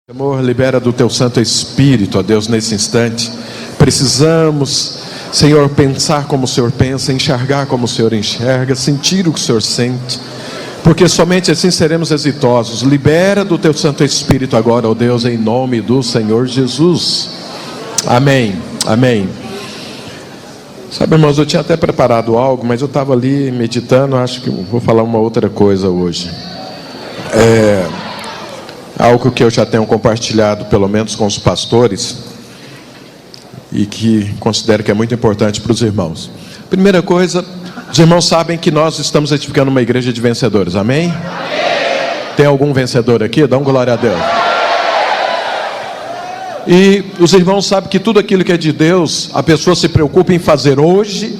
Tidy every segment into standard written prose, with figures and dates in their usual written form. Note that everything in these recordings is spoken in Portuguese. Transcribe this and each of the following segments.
Amor, libera do Teu Santo Espírito, ó Deus, nesse instante. Precisamos, Senhor, pensar como o Senhor pensa, enxergar como o Senhor enxerga, sentir o que o Senhor sente, porque somente assim seremos exitosos. Libera do Teu Santo Espírito agora, ó Deus, em nome do Senhor Jesus. Amém, amém. Sabe, irmãos, eu tinha até preparado algo, mas eu estava ali meditando, acho que vou falar uma outra coisa hoje. Algo que eu já tenho compartilhado, pelo menos com os pastores, e que considero que é muito importante para os irmãos. Primeira coisa, os irmãos sabem que nós estamos edificando uma igreja de vencedores, amém? Tem algum vencedor aqui? Dá um glória a Deus. E os irmãos sabem que tudo aquilo que é de Deus, a pessoa se preocupa em fazer hoje,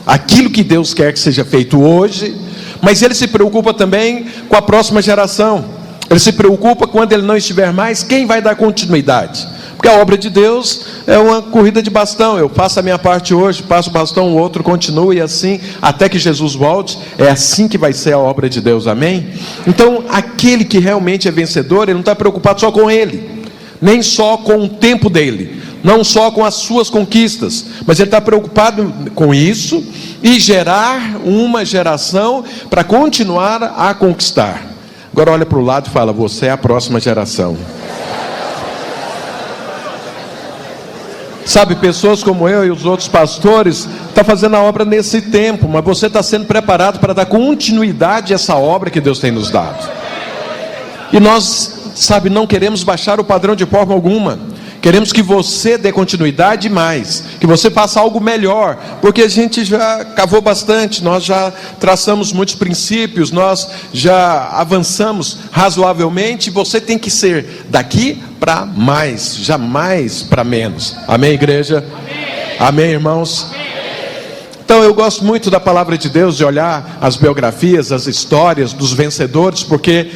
aquilo que Deus quer que seja feito hoje, mas ele se preocupa também com a próxima geração. Ele se preocupa quando ele não estiver mais, quem vai dar continuidade? Porque a obra de Deus é uma corrida de bastão. Eu faço a minha parte hoje, passo o bastão, o outro continua, e assim, até que Jesus volte. É assim que vai ser a obra de Deus, amém? Então, aquele que realmente é vencedor, ele não está preocupado só com ele, nem só com o tempo dele, não só com as suas conquistas, mas ele está preocupado com isso e gerar uma geração para continuar a conquistar. Agora olha para o lado e fala: você é a próxima geração. Sabe, pessoas como eu e os outros pastores estão fazendo a obra nesse tempo, mas você está sendo preparado para dar continuidade a essa obra que Deus tem nos dado. E nós, sabe, não queremos baixar o padrão de forma alguma. Queremos que você dê continuidade mais, que você faça algo melhor, porque a gente já cavou bastante, nós já traçamos muitos princípios, nós já avançamos razoavelmente. Você tem que ser daqui para mais, jamais para menos. Amém, igreja? Amém, amém, irmãos? Amém. Então eu gosto muito da palavra de Deus, de olhar as biografias, as histórias dos vencedores, porque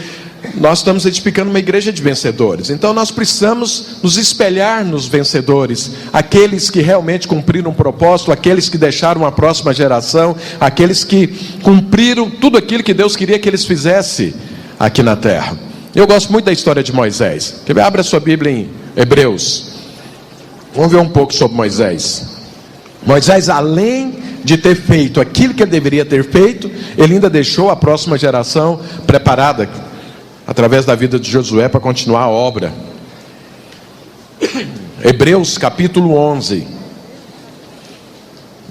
nós estamos edificando uma igreja de vencedores. Então nós precisamos nos espelhar nos vencedores, aqueles que realmente cumpriram um propósito, aqueles que deixaram a próxima geração, aqueles que cumpriram tudo aquilo que Deus queria que eles fizessem aqui na terra. Eu gosto muito da história de Moisés. Abra sua Bíblia em Hebreus. Vamos ver um pouco sobre Moisés. Moisés, além de ter feito aquilo que ele deveria ter feito, ele ainda deixou a próxima geração preparada através da vida de Josué para continuar a obra. Hebreus capítulo 11.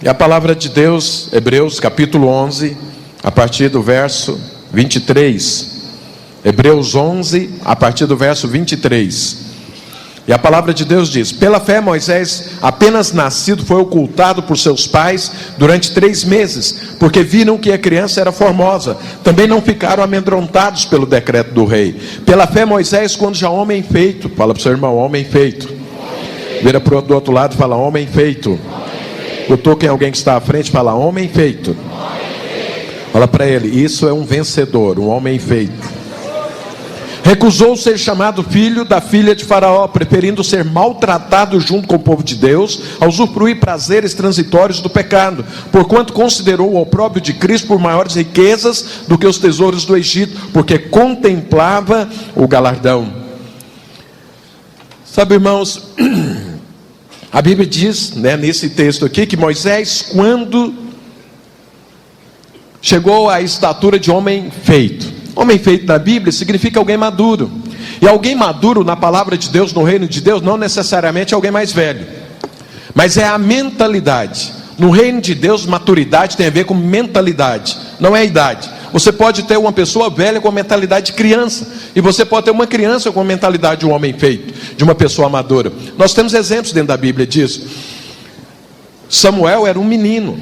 E a palavra de Deus, Hebreus capítulo 11, a partir do verso 23. Hebreus 11, a partir do verso 23. E a palavra de Deus diz: pela fé Moisés, apenas nascido, foi ocultado por seus pais durante 3 meses, porque viram que a criança era formosa. Também não ficaram amedrontados pelo decreto do rei. Pela fé Moisés, quando já homem feito, fala para o seu irmão: homem feito. Vira para o do outro lado e fala: homem feito. Toquem alguém que está à frente, fala: homem feito. Fala para ele: isso é um vencedor, um homem feito. Recusou ser chamado filho da filha de Faraó, preferindo ser maltratado junto com o povo de Deus, a usufruir prazeres transitórios do pecado, porquanto considerou o opróbrio de Cristo por maiores riquezas do que os tesouros do Egito, porque contemplava o galardão. Sabe, irmãos, a Bíblia diz, nesse texto aqui, que Moisés, quando chegou à estatura de homem feito. Homem feito na Bíblia significa alguém maduro. E alguém maduro na palavra de Deus, no reino de Deus, não necessariamente é alguém mais velho, mas é a mentalidade. No reino de Deus, maturidade tem a ver com mentalidade, não é a idade. Você pode ter uma pessoa velha com a mentalidade de criança, e você pode ter uma criança com a mentalidade de um homem feito, de uma pessoa madura. Nós temos exemplos dentro da Bíblia disso. Samuel era um menino.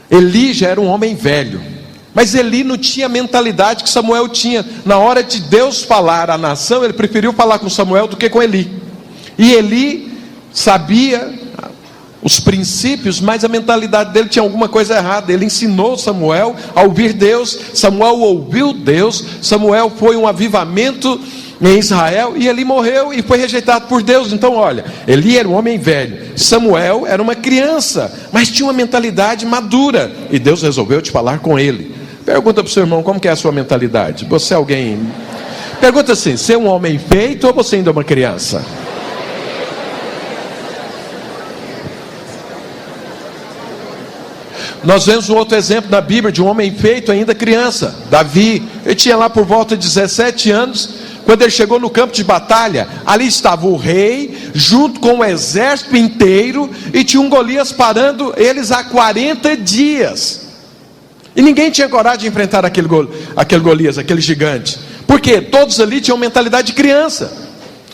Eli já era um homem velho. Mas Eli não tinha a mentalidade que Samuel tinha. Na hora de Deus falar à nação, ele preferiu falar com Samuel do que com Eli. E Eli sabia os princípios, mas a mentalidade dele tinha alguma coisa errada. Ele ensinou Samuel a ouvir Deus. Samuel ouviu Deus. Samuel foi um avivamento em Israel, e Eli morreu e foi rejeitado por Deus. Então olha, Eli era um homem velho, Samuel era uma criança, mas tinha uma mentalidade madura, e Deus resolveu te falar com ele. Pergunta para o seu irmão: como que é a sua mentalidade? Você é alguém Pergunta assim: você é um homem feito ou você ainda é uma criança? Nós vemos um outro exemplo na Bíblia de um homem feito ainda criança, Davi. Ele tinha lá por volta de 17 anos, quando ele chegou no campo de batalha. Ali estava o rei, junto com o exército inteiro, e tinha um Golias parando eles há 40 dias. E ninguém tinha coragem de enfrentar aquele Golias, aquele gigante. Por quê? Todos ali tinham mentalidade de criança.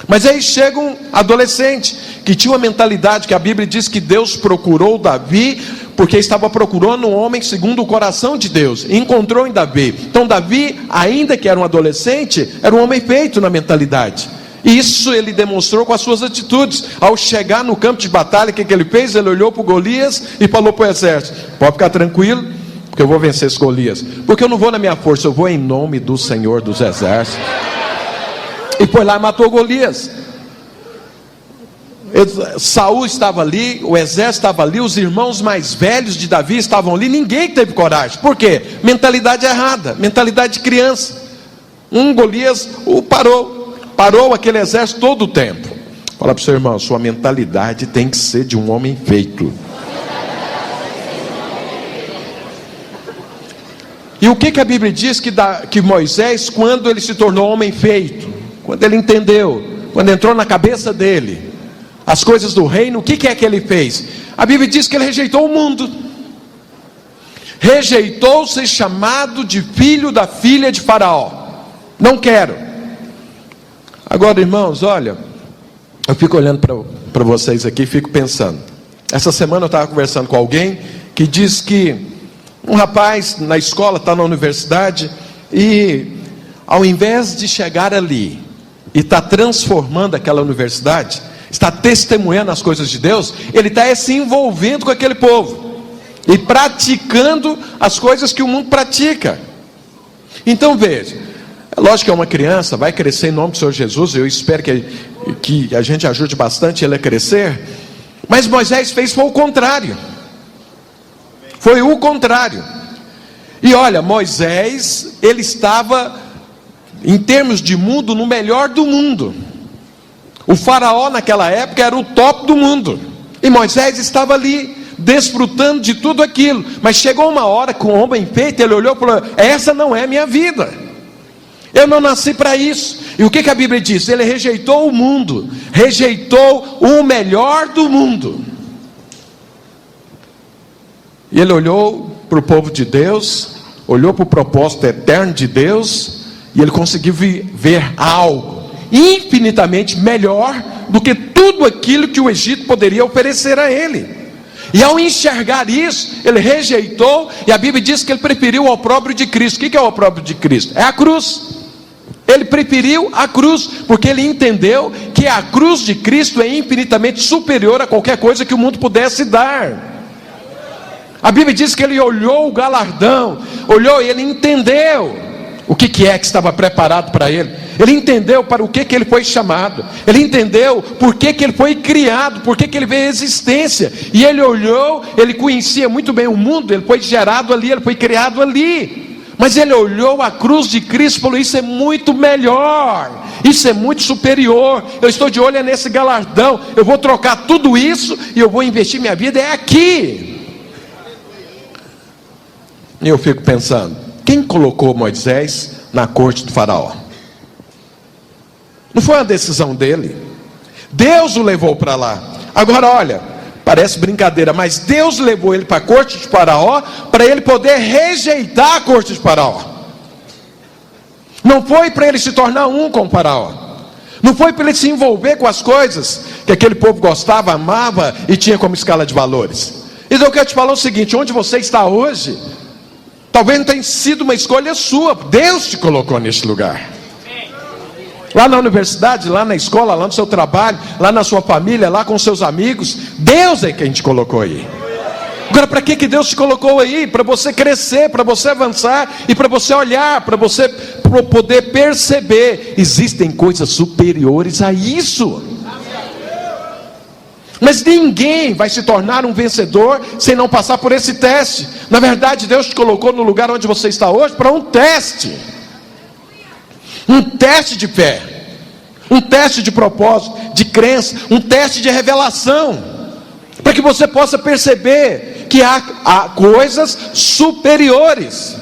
Mas aí chega um adolescente, que tinha uma mentalidade que a Bíblia diz que Deus procurou Davi, porque estava procurando um homem segundo o coração de Deus, e encontrou em Davi. Então Davi, ainda que era um adolescente, era um homem feito na mentalidade. E isso ele demonstrou com as suas atitudes. Ao chegar no campo de batalha, o que ele fez? Ele olhou para o Golias e falou para o exército: pode ficar tranquilo, porque eu vou vencer esse Golias, porque eu não vou na minha força, eu vou em nome do Senhor dos exércitos. E foi lá e matou Golias. Saul estava ali, o exército estava ali, os irmãos mais velhos de Davi estavam ali, ninguém teve coragem. Por quê? Mentalidade errada, mentalidade de criança. Golias parou aquele exército todo o tempo. Fala para o seu irmão: sua mentalidade tem que ser de um homem feito. E o que a Bíblia diz que Moisés, quando ele se tornou homem feito, quando ele entendeu, quando entrou na cabeça dele as coisas do reino, o que é que ele fez? A Bíblia diz que ele rejeitou o mundo, rejeitou ser chamado de filho da filha de Faraó. Não quero. Agora, irmãos, olha, eu fico olhando para vocês aqui e fico pensando. Essa semana eu estava conversando com alguém que diz que um rapaz na escola, está na universidade, e ao invés de chegar ali e está transformando aquela universidade, está testemunhando as coisas de Deus, ele está se envolvendo com aquele povo e praticando as coisas que o mundo pratica. Então veja, é lógico que é uma criança, vai crescer em nome do Senhor Jesus. Eu espero que a gente ajude bastante ele a crescer. Mas Moisés foi o contrário. Foi o contrário. E olha, Moisés, ele estava, em termos de mundo, no melhor do mundo. O faraó naquela época era o top do mundo, e Moisés estava ali, desfrutando de tudo aquilo. Mas chegou uma hora que um homem feito, ele olhou e falou: essa não é minha vida, eu não nasci para isso. E o que a Bíblia diz? Ele rejeitou o mundo, rejeitou o melhor do mundo. E ele olhou para o povo de Deus, olhou para o propósito eterno de Deus, e ele conseguiu ver algo infinitamente melhor do que tudo aquilo que o Egito poderia oferecer a ele. E ao enxergar isso, ele rejeitou, e a Bíblia diz que ele preferiu o opróbrio de Cristo. O que é o opróbrio de Cristo? É a cruz. Ele preferiu a cruz, porque ele entendeu que a cruz de Cristo é infinitamente superior a qualquer coisa que o mundo pudesse dar. A Bíblia diz que ele olhou o galardão, olhou e ele entendeu o que é que estava preparado para ele. Ele entendeu para o que ele foi chamado. Ele entendeu por que ele foi criado, por que ele veio à existência. E ele olhou, ele conhecia muito bem o mundo, ele foi gerado ali, ele foi criado ali. Mas ele olhou a cruz de Cristo e falou: isso é muito melhor, isso é muito superior. Eu estou de olho nesse galardão. Eu vou trocar tudo isso e eu vou investir minha vida aqui. E eu fico pensando: quem colocou Moisés na corte do faraó? Não foi uma decisão dele, Deus o levou para lá. Agora olha, parece brincadeira, mas Deus levou ele para a corte de Faraó, para ele poder rejeitar a corte de Faraó. Não foi para ele se tornar um com o Faraó, não foi para ele se envolver com as coisas que aquele povo gostava, amava e tinha como escala de valores. Então eu quero te falar o seguinte: onde você está hoje, talvez não tenha sido uma escolha sua, Deus te colocou nesse lugar. Lá na universidade, lá na escola, lá no seu trabalho, lá na sua família, lá com seus amigos, Deus é quem te colocou aí. Agora, para que Deus te colocou aí? Para você crescer, para você avançar, e para você olhar, para você poder perceber, existem coisas superiores a isso. Mas ninguém vai se tornar um vencedor sem não passar por esse teste. Na verdade, Deus te colocou no lugar onde você está hoje para um teste. um teste de fé, um teste de propósito, de crença, um teste de revelação, para que você possa perceber que há coisas superiores.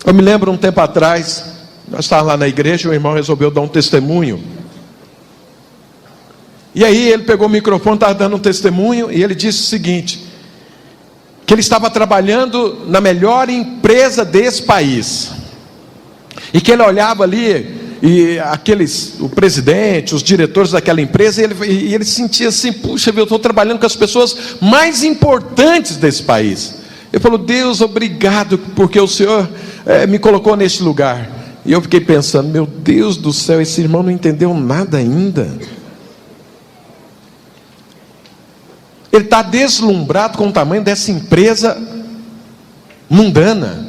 Eu me lembro um tempo atrás, nós estávamos lá na igreja, o irmão resolveu dar um testemunho. E aí ele pegou o microfone, estava dando um testemunho, e ele disse o seguinte: que ele estava trabalhando na melhor empresa desse país, e que ele olhava ali, e o presidente, os diretores daquela empresa, e ele sentia assim: puxa, eu estou trabalhando com as pessoas mais importantes desse país. Ele falou: Deus, obrigado, porque o Senhor me colocou neste lugar. E eu fiquei pensando: meu Deus do céu, esse irmão não entendeu nada ainda. Ele está deslumbrado com o tamanho dessa empresa mundana.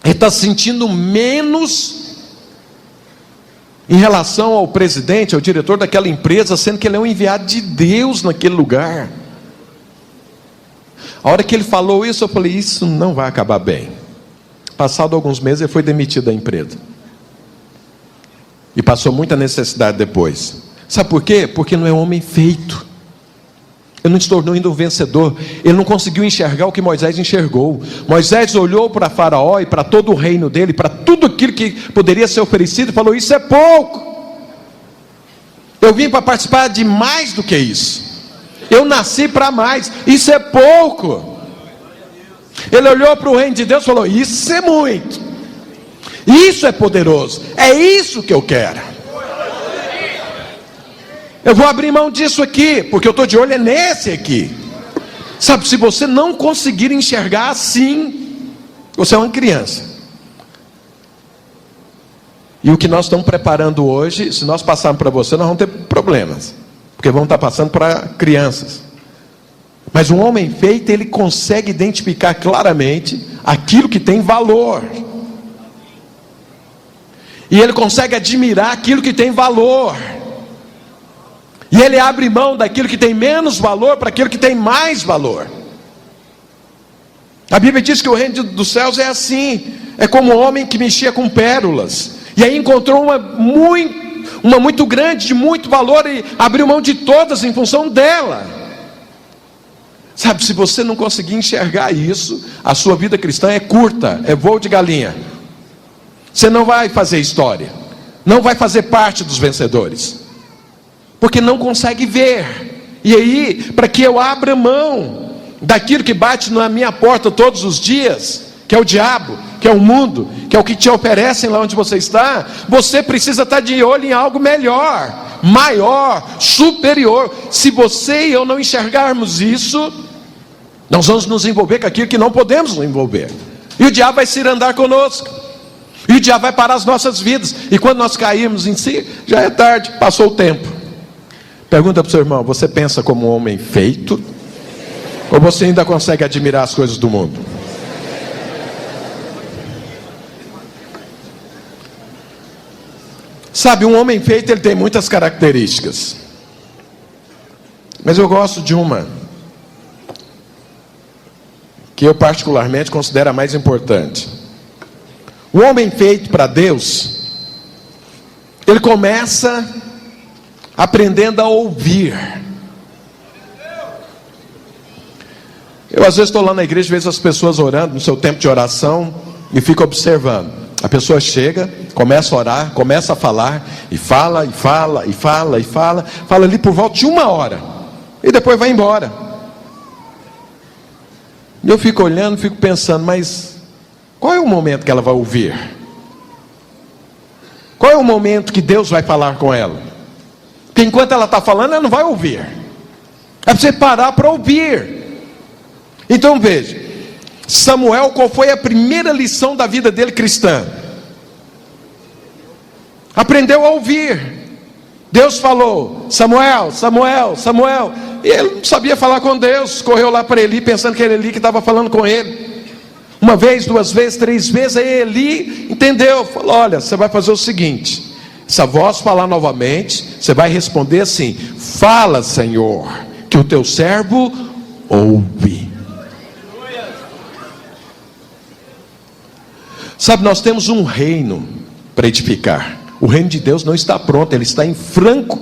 Ele está sentindo menos em relação ao presidente, ao diretor daquela empresa, sendo que ele é um enviado de Deus naquele lugar. A hora que ele falou isso, eu falei: isso não vai acabar bem. Passado alguns meses, ele foi demitido da empresa. E passou muita necessidade depois. Sabe por quê? Porque não é homem feito. Ele não se tornou ainda um vencedor. Ele não conseguiu enxergar o que Moisés enxergou. Moisés olhou para Faraó e para todo o reino dele, para tudo aquilo que poderia ser oferecido, e falou: isso é pouco. Eu vim para participar de mais do que isso. Eu nasci para mais. Isso é pouco. Ele olhou para o reino de Deus e falou: isso é muito. Isso é poderoso. É isso que eu quero. Eu vou abrir mão disso aqui, porque eu estou de olho é nesse aqui. Sabe, se você não conseguir enxergar assim, você é uma criança. E o que nós estamos preparando hoje, se nós passarmos para você, nós vamos ter problemas, porque vamos estar passando para crianças. Mas um homem feito, ele consegue identificar claramente aquilo que tem valor. E ele consegue admirar aquilo que tem valor. E ele abre mão daquilo que tem menos valor para aquilo que tem mais valor. A Bíblia diz que o reino dos céus é assim. É como um homem que mexia com pérolas, e aí encontrou uma muito grande, de muito valor, e abriu mão de todas em função dela. Sabe, se você não conseguir enxergar isso, a sua vida cristã é curta, é voo de galinha. Você não vai fazer história, não vai fazer parte dos vencedores, porque não consegue ver. E aí, para que eu abra mão daquilo que bate na minha porta todos os dias, que é o diabo, que é o mundo, que é o que te oferecem lá onde você está, você precisa estar de olho em algo melhor, maior, superior. Se você e eu não enxergarmos isso, nós vamos nos envolver com aquilo que não podemos nos envolver, e o diabo vai se ir andar conosco, e o diabo vai parar as nossas vidas, e quando nós cairmos em si, já é tarde, passou o tempo. Pergunta para o seu irmão: você pensa como um homem feito? Ou você ainda consegue admirar as coisas do mundo? Sabe, um homem feito, ele tem muitas características, mas eu gosto de uma que eu particularmente considero a mais importante. O homem feito para Deus, ele começa aprendendo a ouvir. Eu às vezes estou lá na igreja, vejo as pessoas orando no seu tempo de oração, e fico observando. A pessoa chega, começa a orar, começa a falar, e fala, e fala, e fala, e fala, fala ali por volta de 1 hora, e depois vai embora. E eu fico olhando, fico pensando: mas qual é o momento que ela vai ouvir? Qual é o momento que Deus vai falar com ela? Porque enquanto ela está falando, ela não vai ouvir. É para você parar para ouvir. Então veja, Samuel, qual foi a primeira lição da vida dele cristã? Aprendeu a ouvir. Deus falou: Samuel, Samuel, Samuel. E ele não sabia falar com Deus, correu lá para Eli, pensando que era Eli que estava falando com ele. 1 vez, 2 vezes, 3 vezes, aí Eli entendeu, falou: olha, você vai fazer o seguinte, se a voz falar novamente, você vai responder assim: fala, Senhor, que o teu servo ouve. Sabe, nós temos um reino para edificar. O reino de Deus não está pronto, ele está em franco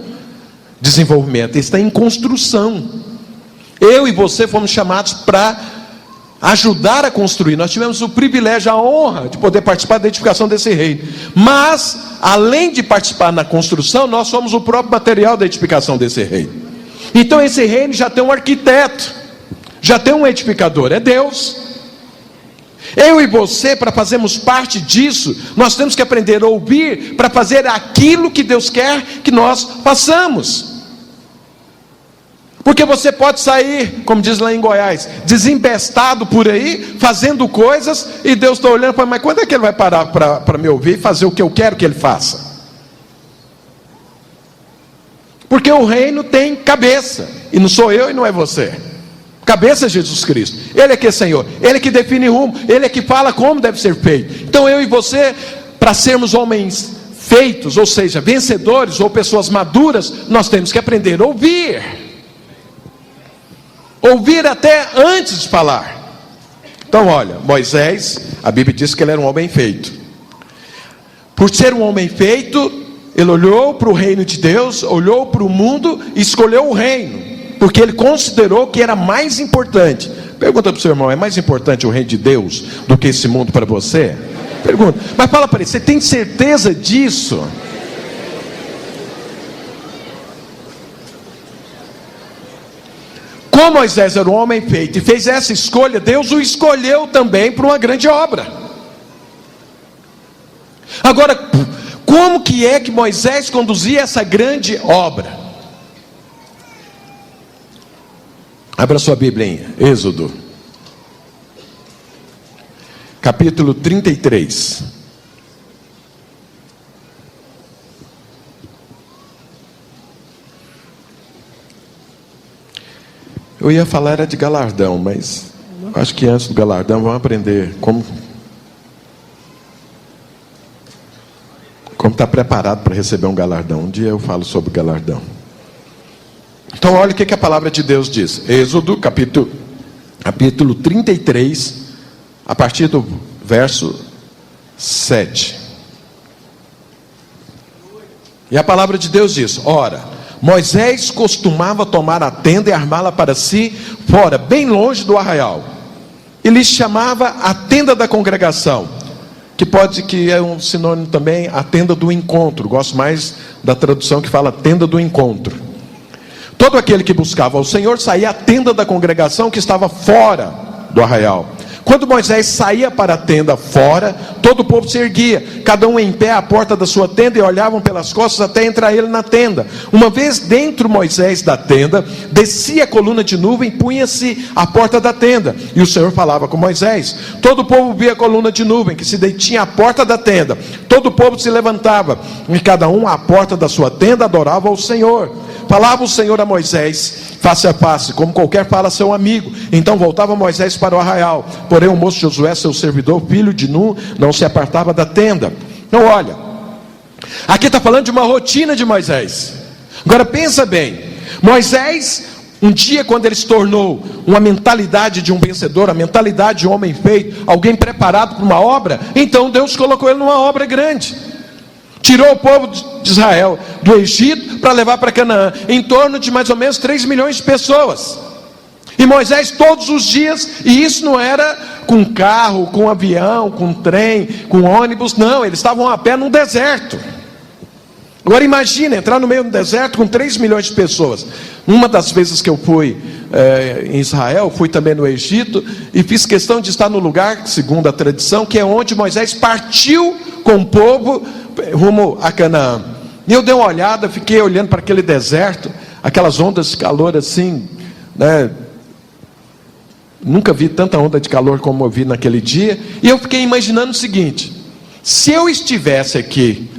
desenvolvimento, ele está em construção. Eu e você fomos chamados para ajudar a construir. Nós tivemos o privilégio, a honra de poder participar da edificação desse reino. Mas, além de participar na construção, nós somos o próprio material da edificação desse reino. Então esse reino já tem um arquiteto, já tem um edificador, é Deus. Eu e você, para fazermos parte disso, nós temos que aprender a ouvir para fazer aquilo que Deus quer que nós façamos. Porque você pode sair, como diz lá em Goiás, desembestado por aí, fazendo coisas, e Deus está olhando e fala, mas quando é que ele vai parar para me ouvir e fazer o que eu quero que ele faça? Porque o reino tem cabeça, e não sou eu e não é você. Cabeça é Jesus Cristo, Ele é que é Senhor, Ele é que define rumo, Ele é que fala como deve ser feito. Então eu e você, para sermos homens feitos, ou seja, vencedores ou pessoas maduras, nós temos que aprender a ouvir. Ouvir até antes de falar. Então olha, Moisés, a Bíblia diz que ele era um homem feito. Por ser um homem feito, ele olhou para o reino de Deus, olhou para o mundo e escolheu o reino. Porque ele considerou que era mais importante. Pergunta para o seu irmão, é mais importante o reino de Deus do que esse mundo para você? Pergunta, mas fala para ele, você tem certeza disso? Como Moisés era um homem feito e fez essa escolha, Deus o escolheu também para uma grande obra. Agora, como que é que Moisés conduzia essa grande obra? Abra sua Bíblia em Êxodo, capítulo 33. Eu ia falar era de galardão, mas acho que antes do galardão vamos aprender como estar preparado para receber um galardão. Um dia eu falo sobre galardão. Então olha o que a palavra de Deus diz. Êxodo capítulo 33, a partir do verso 7. E a palavra de Deus diz: ora, Moisés costumava tomar a tenda e armá-la para si fora, bem longe do arraial. Ele chamava a tenda da congregação, que é um sinônimo também, a tenda do encontro. Gosto mais da tradução que fala tenda do encontro. Todo aquele que buscava ao Senhor saía à tenda da congregação que estava fora do arraial. Quando Moisés saía para a tenda fora, todo o povo se erguia, cada um em pé à porta da sua tenda, e olhavam pelas costas até entrar ele na tenda. Uma vez dentro Moisés da tenda, descia a coluna de nuvem e punha-se à porta da tenda, e o Senhor falava com Moisés. Todo o povo via a coluna de nuvem que se detinha à porta da tenda. Todo o povo se levantava, e cada um à porta da sua tenda adorava ao Senhor. Falava o Senhor a Moisés face a face, como qualquer fala a seu amigo. Então voltava Moisés para o arraial. Porém o moço Josué, seu servidor, filho de Nun, não se apartava da tenda. Então olha, aqui está falando de uma rotina de Moisés. Agora pensa bem, Moisés, um dia quando ele se tornou uma mentalidade de um vencedor, a mentalidade de um homem feito, alguém preparado para uma obra, então Deus colocou ele numa obra grande. Tirou o povo de Israel do Egito para levar para Canaã, em torno de mais ou menos 3 milhões de pessoas. E Moisés todos os dias, e isso não era com carro, com avião, com trem, com ônibus, não, eles estavam a pé num deserto. Agora imagina, entrar no meio do deserto com 3 milhões de pessoas. Uma das vezes que eu fui em Israel, fui também no Egito, e fiz questão de estar no lugar, segundo a tradição, que é onde Moisés partiu com o povo rumo a Canaã. E eu dei uma olhada, fiquei olhando para aquele deserto, aquelas ondas de calor assim, né? Nunca vi tanta onda de calor como eu vi naquele dia. E eu fiquei imaginando o seguinte: se eu estivesse aqui,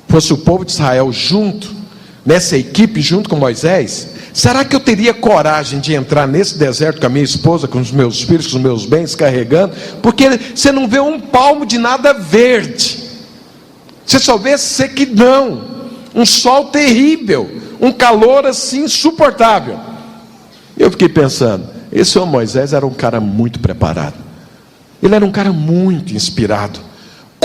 fosse o povo de Israel junto, nessa equipe junto com Moisés, será que eu teria coragem de entrar nesse deserto com a minha esposa, com os meus filhos, com os meus bens, carregando? Porque você não vê um palmo de nada verde, você só vê sequidão, um sol terrível, um calor assim insuportável. Eu fiquei pensando, esse homem Moisés era um cara muito preparado, ele era um cara muito inspirado,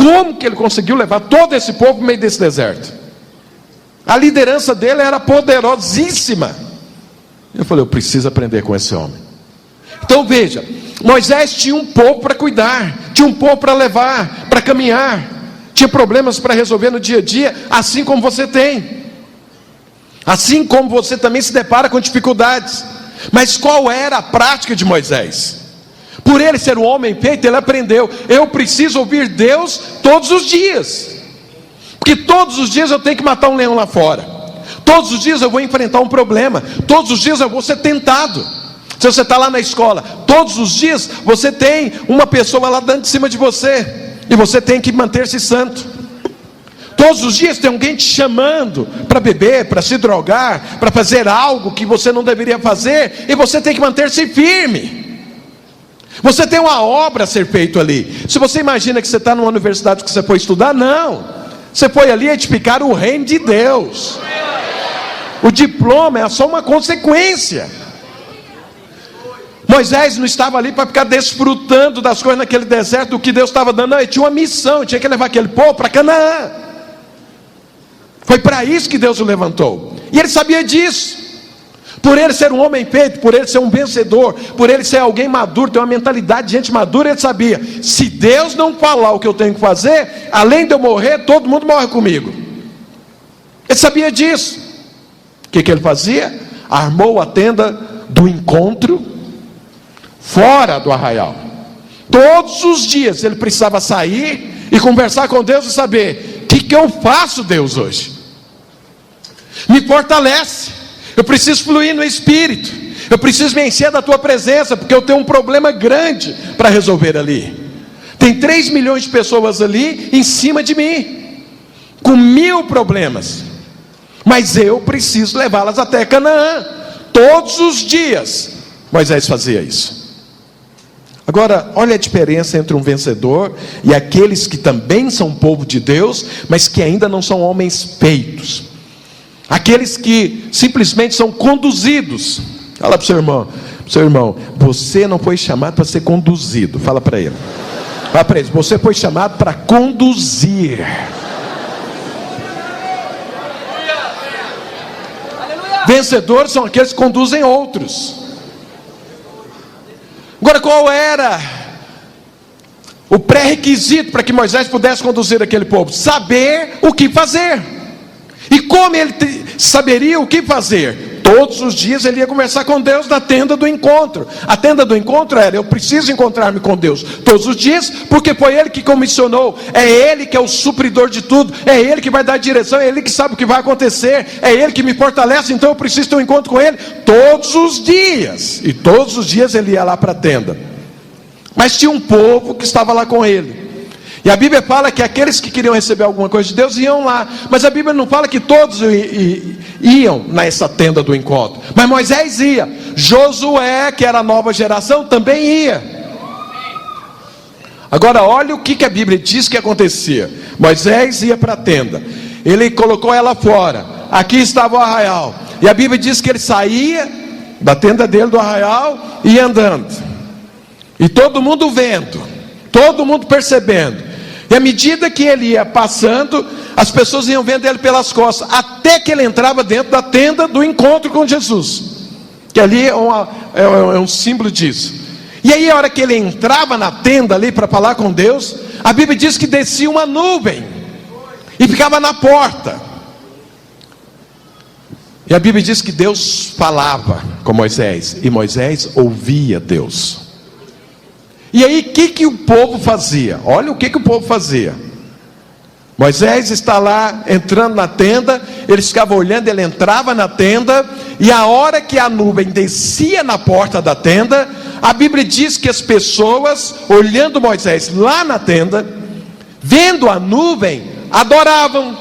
Como que ele conseguiu levar todo esse povo no meio desse deserto? A liderança dele era poderosíssima. Eu falei, eu preciso aprender com esse homem. Então veja, Moisés tinha um povo para cuidar, tinha um povo para levar, para caminhar, tinha problemas para resolver no dia a dia, assim como você tem, assim como você também se depara com dificuldades. Mas qual era a prática de Moisés? Por ele ser um homem feito, ele aprendeu, eu preciso ouvir Deus todos os dias, porque todos os dias eu tenho que matar um leão lá fora, todos os dias eu vou enfrentar um problema, todos os dias eu vou ser tentado. Se você está lá na escola, todos os dias você tem uma pessoa lá dando de cima de você, e você tem que manter-se santo. Todos os dias tem alguém te chamando para beber, para se drogar, para fazer algo que você não deveria fazer, e você tem que manter-se firme. Você tem uma obra a ser feita ali. Se você imagina que você está numa universidade que você foi estudar, não. Você foi ali edificar o reino de Deus. O diploma é só uma consequência. Moisés não estava ali para ficar desfrutando das coisas naquele deserto, do que Deus estava dando. Não, ele tinha uma missão, ele tinha que levar aquele povo para Canaã. Foi para isso que Deus o levantou. E ele sabia disso. Por ele ser um homem feito, por ele ser um vencedor, por ele ser alguém maduro, ter uma mentalidade de gente madura, ele sabia, se Deus não falar o que eu tenho que fazer, além de eu morrer, todo mundo morre comigo. Ele sabia disso. O que ele fazia? Armou a tenda do encontro fora do arraial. Todos os dias ele precisava sair e conversar com Deus e saber, o que eu faço, Deus, hoje? Me fortalece. Eu preciso fluir no Espírito, eu preciso me encher da tua presença, porque eu tenho um problema grande para resolver ali. Tem 3 milhões de pessoas ali em cima de mim, com 1000 problemas, mas eu preciso levá-las até Canaã. Todos os dias Moisés fazia isso. Agora, olha a diferença entre um vencedor e aqueles que também são povo de Deus, mas que ainda não são homens feitos. Aqueles que simplesmente são conduzidos. Fala para o seu irmão, você não foi chamado para ser conduzido. Fala para ele. Fala para ele, você foi chamado para conduzir. Vencedores são aqueles que conduzem outros. Agora, qual era o pré-requisito para que Moisés pudesse conduzir aquele povo? Saber o que fazer. E como ele saberia o que fazer? Todos os dias ele ia conversar com Deus na tenda do encontro. A tenda do encontro era, eu preciso encontrar-me com Deus todos os dias, porque foi Ele que comissionou, é Ele que é o supridor de tudo, é Ele que vai dar a direção, é Ele que sabe o que vai acontecer, é Ele que me fortalece, então eu preciso ter um encontro com Ele todos os dias. E todos os dias ele ia lá para a tenda. Mas tinha um povo que estava lá com ele. E a Bíblia fala que aqueles que queriam receber alguma coisa de Deus iam lá. Mas a Bíblia não fala que todos iam nessa tenda do encontro. Mas Moisés ia. Josué, que era a nova geração, também ia. Agora olha o que a Bíblia diz que acontecia. Moisés ia para a tenda. Ele colocou ela fora. Aqui estava o arraial. E a Bíblia diz que ele saía da tenda dele, do arraial, e ia andando. E todo mundo vendo. Todo mundo percebendo. E à medida que ele ia passando, as pessoas iam vendo ele pelas costas, até que ele entrava dentro da tenda do encontro com Jesus, que ali é um símbolo disso. E aí a hora que ele entrava na tenda ali para falar com Deus, a Bíblia diz que descia uma nuvem e ficava na porta. E a Bíblia diz que Deus falava com Moisés, e Moisés ouvia Deus. E aí o que o povo fazia? Olha o que o povo fazia. Moisés está lá entrando na tenda, eles ficavam olhando, ele entrava na tenda, e a hora que a nuvem descia na porta da tenda, a Bíblia diz que as pessoas, olhando Moisés lá na tenda, vendo a nuvem, adoravam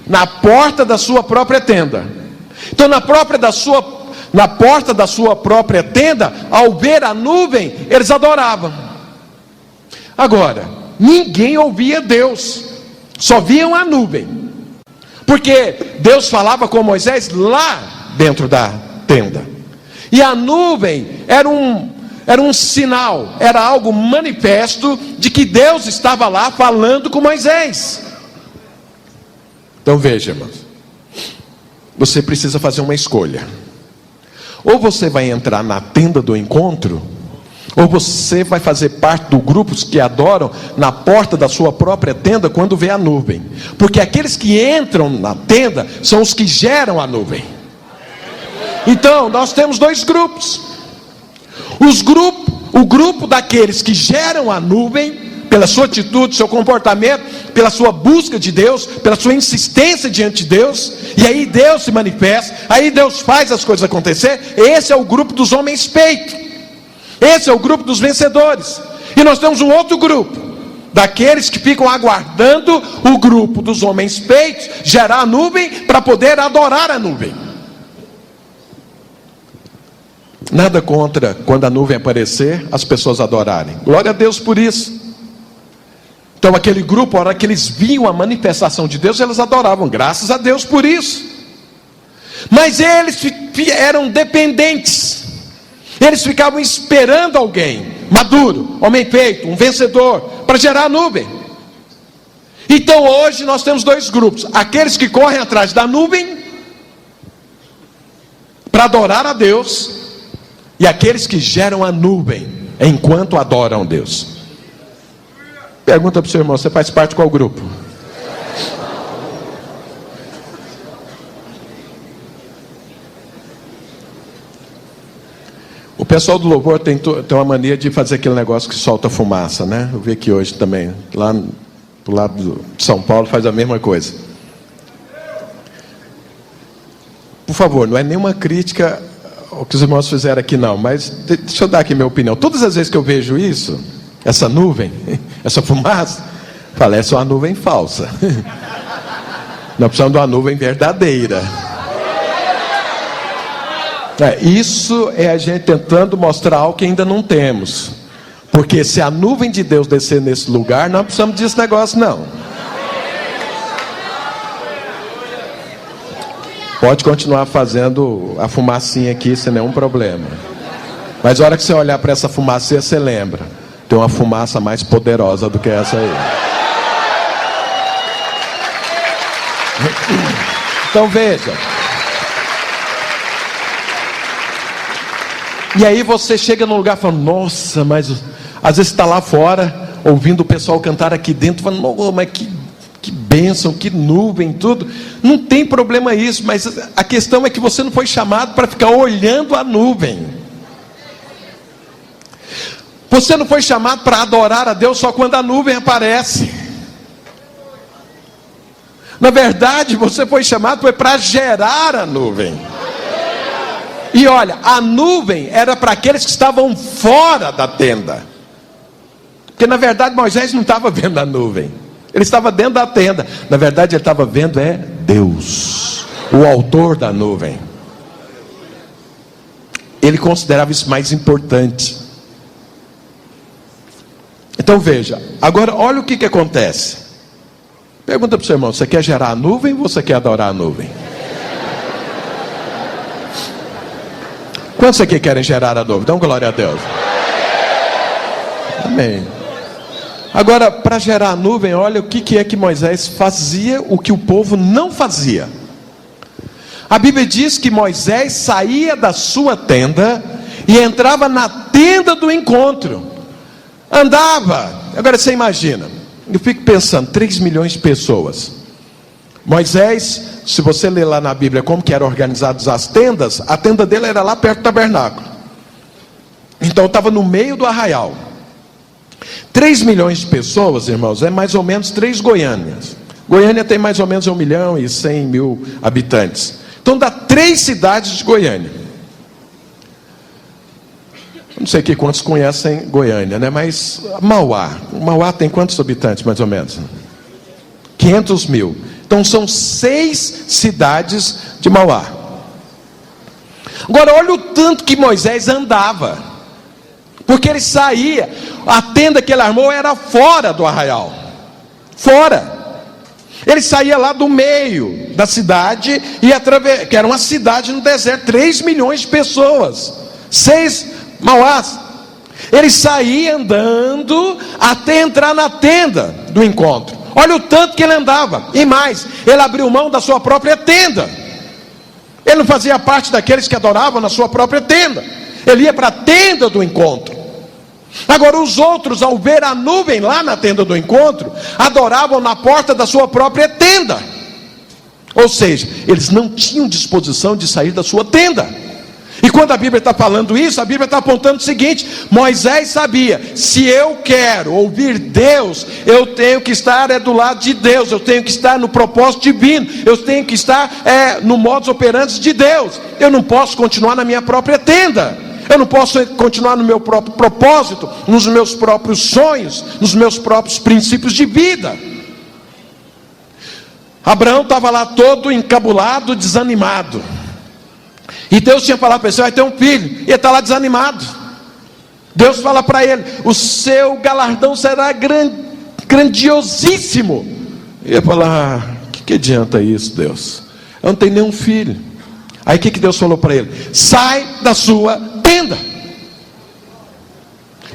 na porta da sua própria tenda. Então na porta da sua própria tenda, ao ver a nuvem, eles adoravam. Agora, ninguém ouvia Deus, só viam a nuvem, porque Deus falava com Moisés lá dentro da tenda, e a nuvem era era um sinal, era algo manifesto de que Deus estava lá falando com Moisés. Então veja, irmãos, você precisa fazer uma escolha. Ou você vai entrar na tenda do encontro, ou você vai fazer parte do grupo que adoram na porta da sua própria tenda quando vê a nuvem. Porque aqueles que entram na tenda são os que geram a nuvem. Então, nós temos dois grupos. O grupo daqueles que geram a nuvem, pela sua atitude, seu comportamento, pela sua busca de Deus, pela sua insistência diante de Deus, e aí Deus se manifesta, aí Deus faz as coisas acontecer. Esse é o grupo dos homens feitos, esse é o grupo dos vencedores. E nós temos um outro grupo, daqueles que ficam aguardando o grupo dos homens feitos gerar a nuvem para poder adorar a nuvem. Nada contra quando a nuvem aparecer, as pessoas adorarem. Glória a Deus por isso. Então aquele grupo, a hora que eles viam a manifestação de Deus, eles adoravam. Graças a Deus por isso. Mas eles eram dependentes. Eles ficavam esperando alguém maduro, homem feito, um vencedor, para gerar a nuvem. Então hoje nós temos dois grupos: aqueles que correm atrás da nuvem para adorar a Deus, e aqueles que geram a nuvem enquanto adoram a Deus. Pergunta para o seu irmão: você faz parte de qual grupo? O pessoal do louvor tem uma mania de fazer aquele negócio que solta fumaça, né? Eu vi aqui hoje também, lá do lado de São Paulo faz a mesma coisa. Por favor, não é nenhuma crítica ao que os irmãos fizeram aqui não, mas deixa eu dar aqui minha opinião. Todas as vezes que eu vejo isso, essa nuvem, essa fumaça, falo, essa é uma nuvem falsa. Nós precisamos de uma nuvem verdadeira. Isso é a gente tentando mostrar algo que ainda não temos. Porque se a nuvem de Deus descer nesse lugar, não precisamos desse negócio não. Pode continuar fazendo a fumacinha aqui sem nenhum problema. Mas a hora que você olhar para essa fumacinha, você lembra: tem uma fumaça mais poderosa do que essa aí. Então veja. E aí você chega num lugar e fala: nossa, mas às vezes está lá fora, ouvindo o pessoal cantar aqui dentro, falando: oh, mas que bênção, que nuvem, tudo. Não tem problema isso, mas a questão é que você não foi chamado para ficar olhando a nuvem. Você não foi chamado para adorar a Deus só quando a nuvem aparece. Na verdade, você foi chamado para gerar a nuvem. E olha, a nuvem era para aqueles que estavam fora da tenda. Porque na verdade Moisés não estava vendo a nuvem, ele estava dentro da tenda. Na verdade ele estava vendo Deus, o autor da nuvem. Ele considerava isso mais importante. Então veja, agora olha o que acontece. Pergunta para o seu irmão: você quer gerar a nuvem ou você quer adorar a nuvem? Quantos aqui querem gerar a nuvem? Então glória a Deus. Amém. Agora, para gerar a nuvem, olha o que é que Moisés fazia, o que o povo não fazia. A Bíblia diz que Moisés saía da sua tenda e entrava na tenda do encontro. Andava. Agora você imagina, eu fico pensando, 3 milhões de pessoas. Moisés, se você ler lá na Bíblia como que eram organizadas as tendas, a tenda dele era lá perto do tabernáculo. Então estava no meio do arraial. 3 milhões de pessoas, irmãos, é mais ou menos 3 Goiânias. Goiânia tem mais ou menos 1.100.000 habitantes. Então dá 3 cidades de Goiânia. Não sei aqui quantos conhecem Goiânia, né? Mas Mauá tem quantos habitantes mais ou menos? 500 mil. Então são 6 cidades de Mauá. Agora olha o tanto que Moisés andava, porque ele saía, a tenda que ele armou era fora do arraial, fora. Ele saía lá do meio da cidade, que era uma cidade no deserto, 3 milhões de pessoas, 6 Mauás, Ele saía andando até entrar na tenda do encontro. Olha o tanto que ele andava. E mais, ele abriu mão da sua própria tenda. Ele não fazia parte daqueles que adoravam na sua própria tenda. Ele ia para a tenda do encontro. Agora os outros, ao ver a nuvem lá na tenda do encontro, adoravam na porta da sua própria tenda. Ou seja, eles não tinham disposição de sair da sua tenda. E quando a Bíblia está falando isso, a Bíblia está apontando o seguinte: Moisés sabia, se eu quero ouvir Deus, eu tenho que estar do lado de Deus, eu tenho que estar no propósito divino, eu tenho que estar no modus operandi de Deus. Eu não posso continuar na minha própria tenda, eu não posso continuar no meu próprio propósito, nos meus próprios sonhos, nos meus próprios princípios de vida. Abraão estava lá todo encabulado, desanimado. E Deus tinha falado para ele: você vai ter um filho. E ele está lá desanimado. Deus fala para ele: o seu galardão será grandiosíssimo. E ele fala: que adianta isso, Deus? Eu não tenho nenhum filho. Aí o que Deus falou para ele? Sai da sua tenda.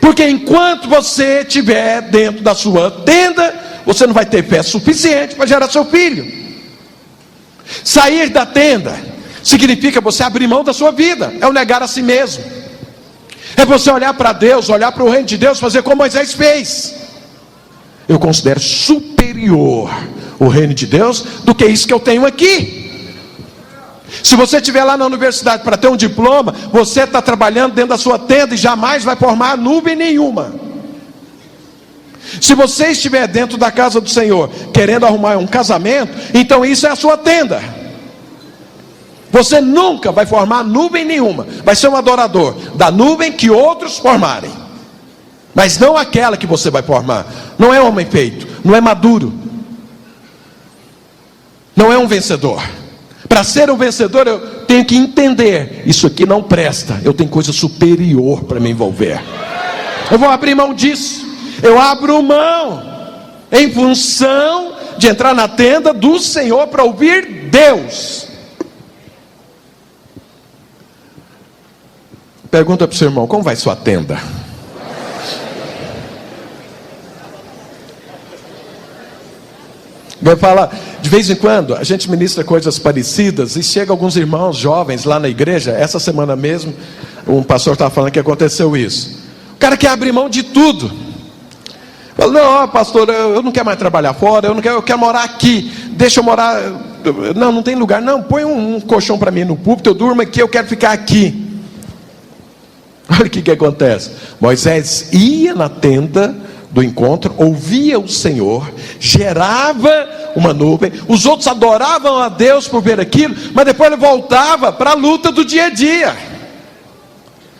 Porque enquanto você estiver dentro da sua tenda, você não vai ter fé suficiente para gerar seu filho. Sair da tenda significa você abrir mão da sua vida, é o negar a si mesmo, é você olhar para Deus, olhar para o reino de Deus, fazer como Moisés fez. Eu considero superior o reino de Deus do que isso que eu tenho aqui. Se você estiver lá na universidade para ter um diploma, você está trabalhando dentro da sua tenda e jamais vai formar nuvem nenhuma. Se você estiver dentro da casa do Senhor querendo arrumar um casamento, então isso é a sua tenda. Você nunca vai formar nuvem nenhuma. Vai ser um adorador da nuvem que outros formarem, mas não aquela que você vai formar. Não é homem feito, não é maduro, não é um vencedor. Para ser um vencedor eu tenho que entender: isso aqui não presta, eu tenho coisa superior para me envolver. Eu vou abrir mão disso. Eu abro mão em função de entrar na tenda do Senhor para ouvir Deus. Pergunta para o seu irmão: como vai sua tenda? Vai falar, de vez em quando a gente ministra coisas parecidas e chega alguns irmãos jovens lá na igreja. Essa semana mesmo um pastor estava falando que aconteceu isso. O cara quer abrir mão de tudo. Fala: não, pastor, eu não quero mais trabalhar fora, eu quero morar aqui. Deixa eu morar. Não tem lugar. Não, põe um colchão para mim no púlpito, eu durmo aqui, eu quero ficar aqui. Olha o que acontece. Moisés ia na tenda do encontro, ouvia o Senhor, gerava uma nuvem, os outros adoravam a Deus por ver aquilo, mas depois ele voltava para a luta do dia a dia,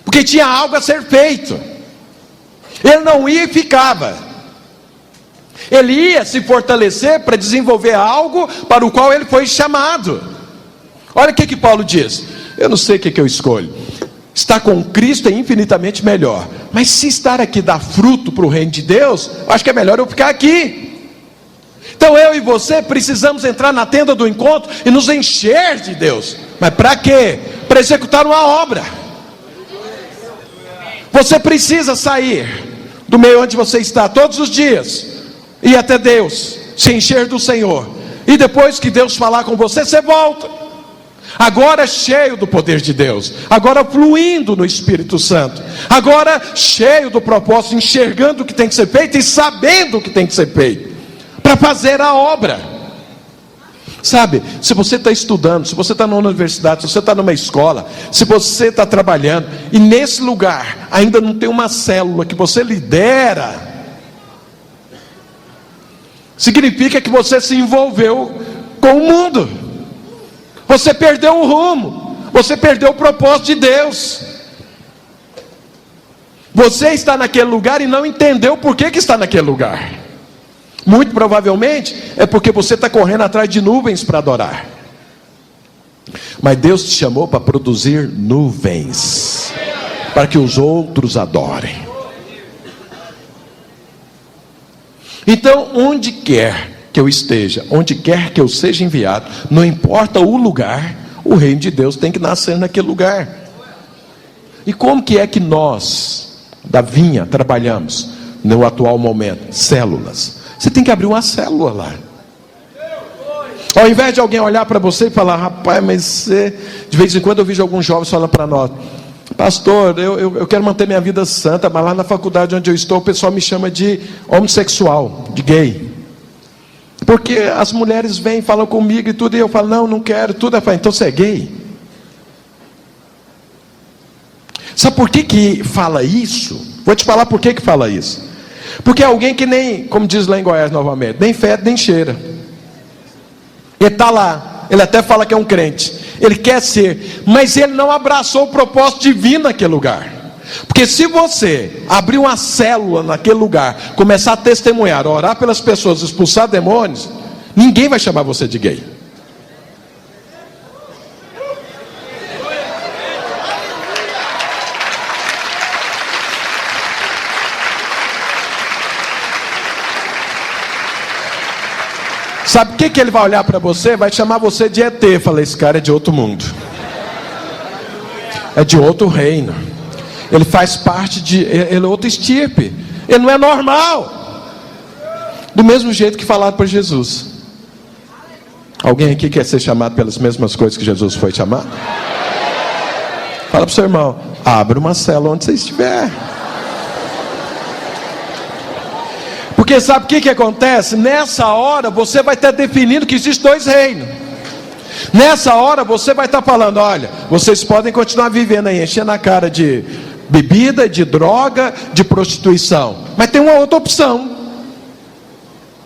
porque tinha algo a ser feito. Ele não ia e ficava, ele ia se fortalecer para desenvolver algo para o qual ele foi chamado. Olha o que Paulo diz: eu não sei o que eu escolho. Estar com Cristo é infinitamente melhor, mas se estar aqui dá fruto para o reino de Deus, eu acho que é melhor eu ficar aqui. Então eu e você precisamos entrar na tenda do encontro e nos encher de Deus. Mas para quê? Para executar uma obra. Você precisa sair do meio onde você está todos os dias, ir até Deus, se encher do Senhor, e depois que Deus falar com você, você volta. Agora cheio do poder de Deus, agora fluindo no Espírito Santo, agora cheio do propósito, enxergando o que tem que ser feito e sabendo o que tem que ser feito, para fazer a obra. Sabe, se você está estudando, se você está numa universidade, se você está numa escola, se você está trabalhando, e nesse lugar ainda não tem uma célula que você lidera, significa que você se envolveu com o mundo. Você perdeu o rumo, você perdeu o propósito de Deus. Você está naquele lugar e não entendeu por que está naquele lugar. Muito provavelmente é porque você está correndo atrás de nuvens para adorar. Mas Deus te chamou para produzir nuvens, para que os outros adorem. Então, onde quer que eu esteja, onde quer que eu seja enviado, não importa o lugar, o reino de Deus tem que nascer naquele lugar. E como que é que nós da vinha trabalhamos no atual momento? Células. Você tem que abrir uma célula lá. Ao invés de alguém olhar para você e falar: rapaz, mas você... De vez em quando eu vejo alguns jovens falando para nós: pastor, eu quero manter minha vida santa, mas lá na faculdade onde eu estou, o pessoal me chama de homossexual, de gay. Porque as mulheres vêm, falam comigo e tudo, e eu falo: não quero, tudo. Eu falo: então você é gay? Sabe por que fala isso? Vou te falar por que fala isso. Porque é alguém que nem, como diz lá em Goiás novamente, nem fede nem cheira. Ele está lá, ele até fala que é um crente, ele quer ser, mas ele não abraçou o propósito divino naquele lugar. Porque se você abrir uma célula naquele lugar, começar a testemunhar, orar pelas pessoas, expulsar demônios, ninguém vai chamar você de gay. Sabe o que ele vai olhar para você? Vai chamar você de ET. Falei: esse cara é de outro mundo, é de outro reino, ele faz parte de... ele é outra estirpe, ele não é normal. Do mesmo jeito que falaram para Jesus. Alguém aqui quer ser chamado pelas mesmas coisas que Jesus foi chamado? Fala para o seu irmão: abre uma célula onde você estiver. Porque sabe o que acontece? Nessa hora você vai estar definindo que existem dois reinos. Nessa hora você vai estar falando: olha, vocês podem continuar vivendo aí, enchendo a cara de bebida, de droga, de prostituição, mas tem uma outra opção.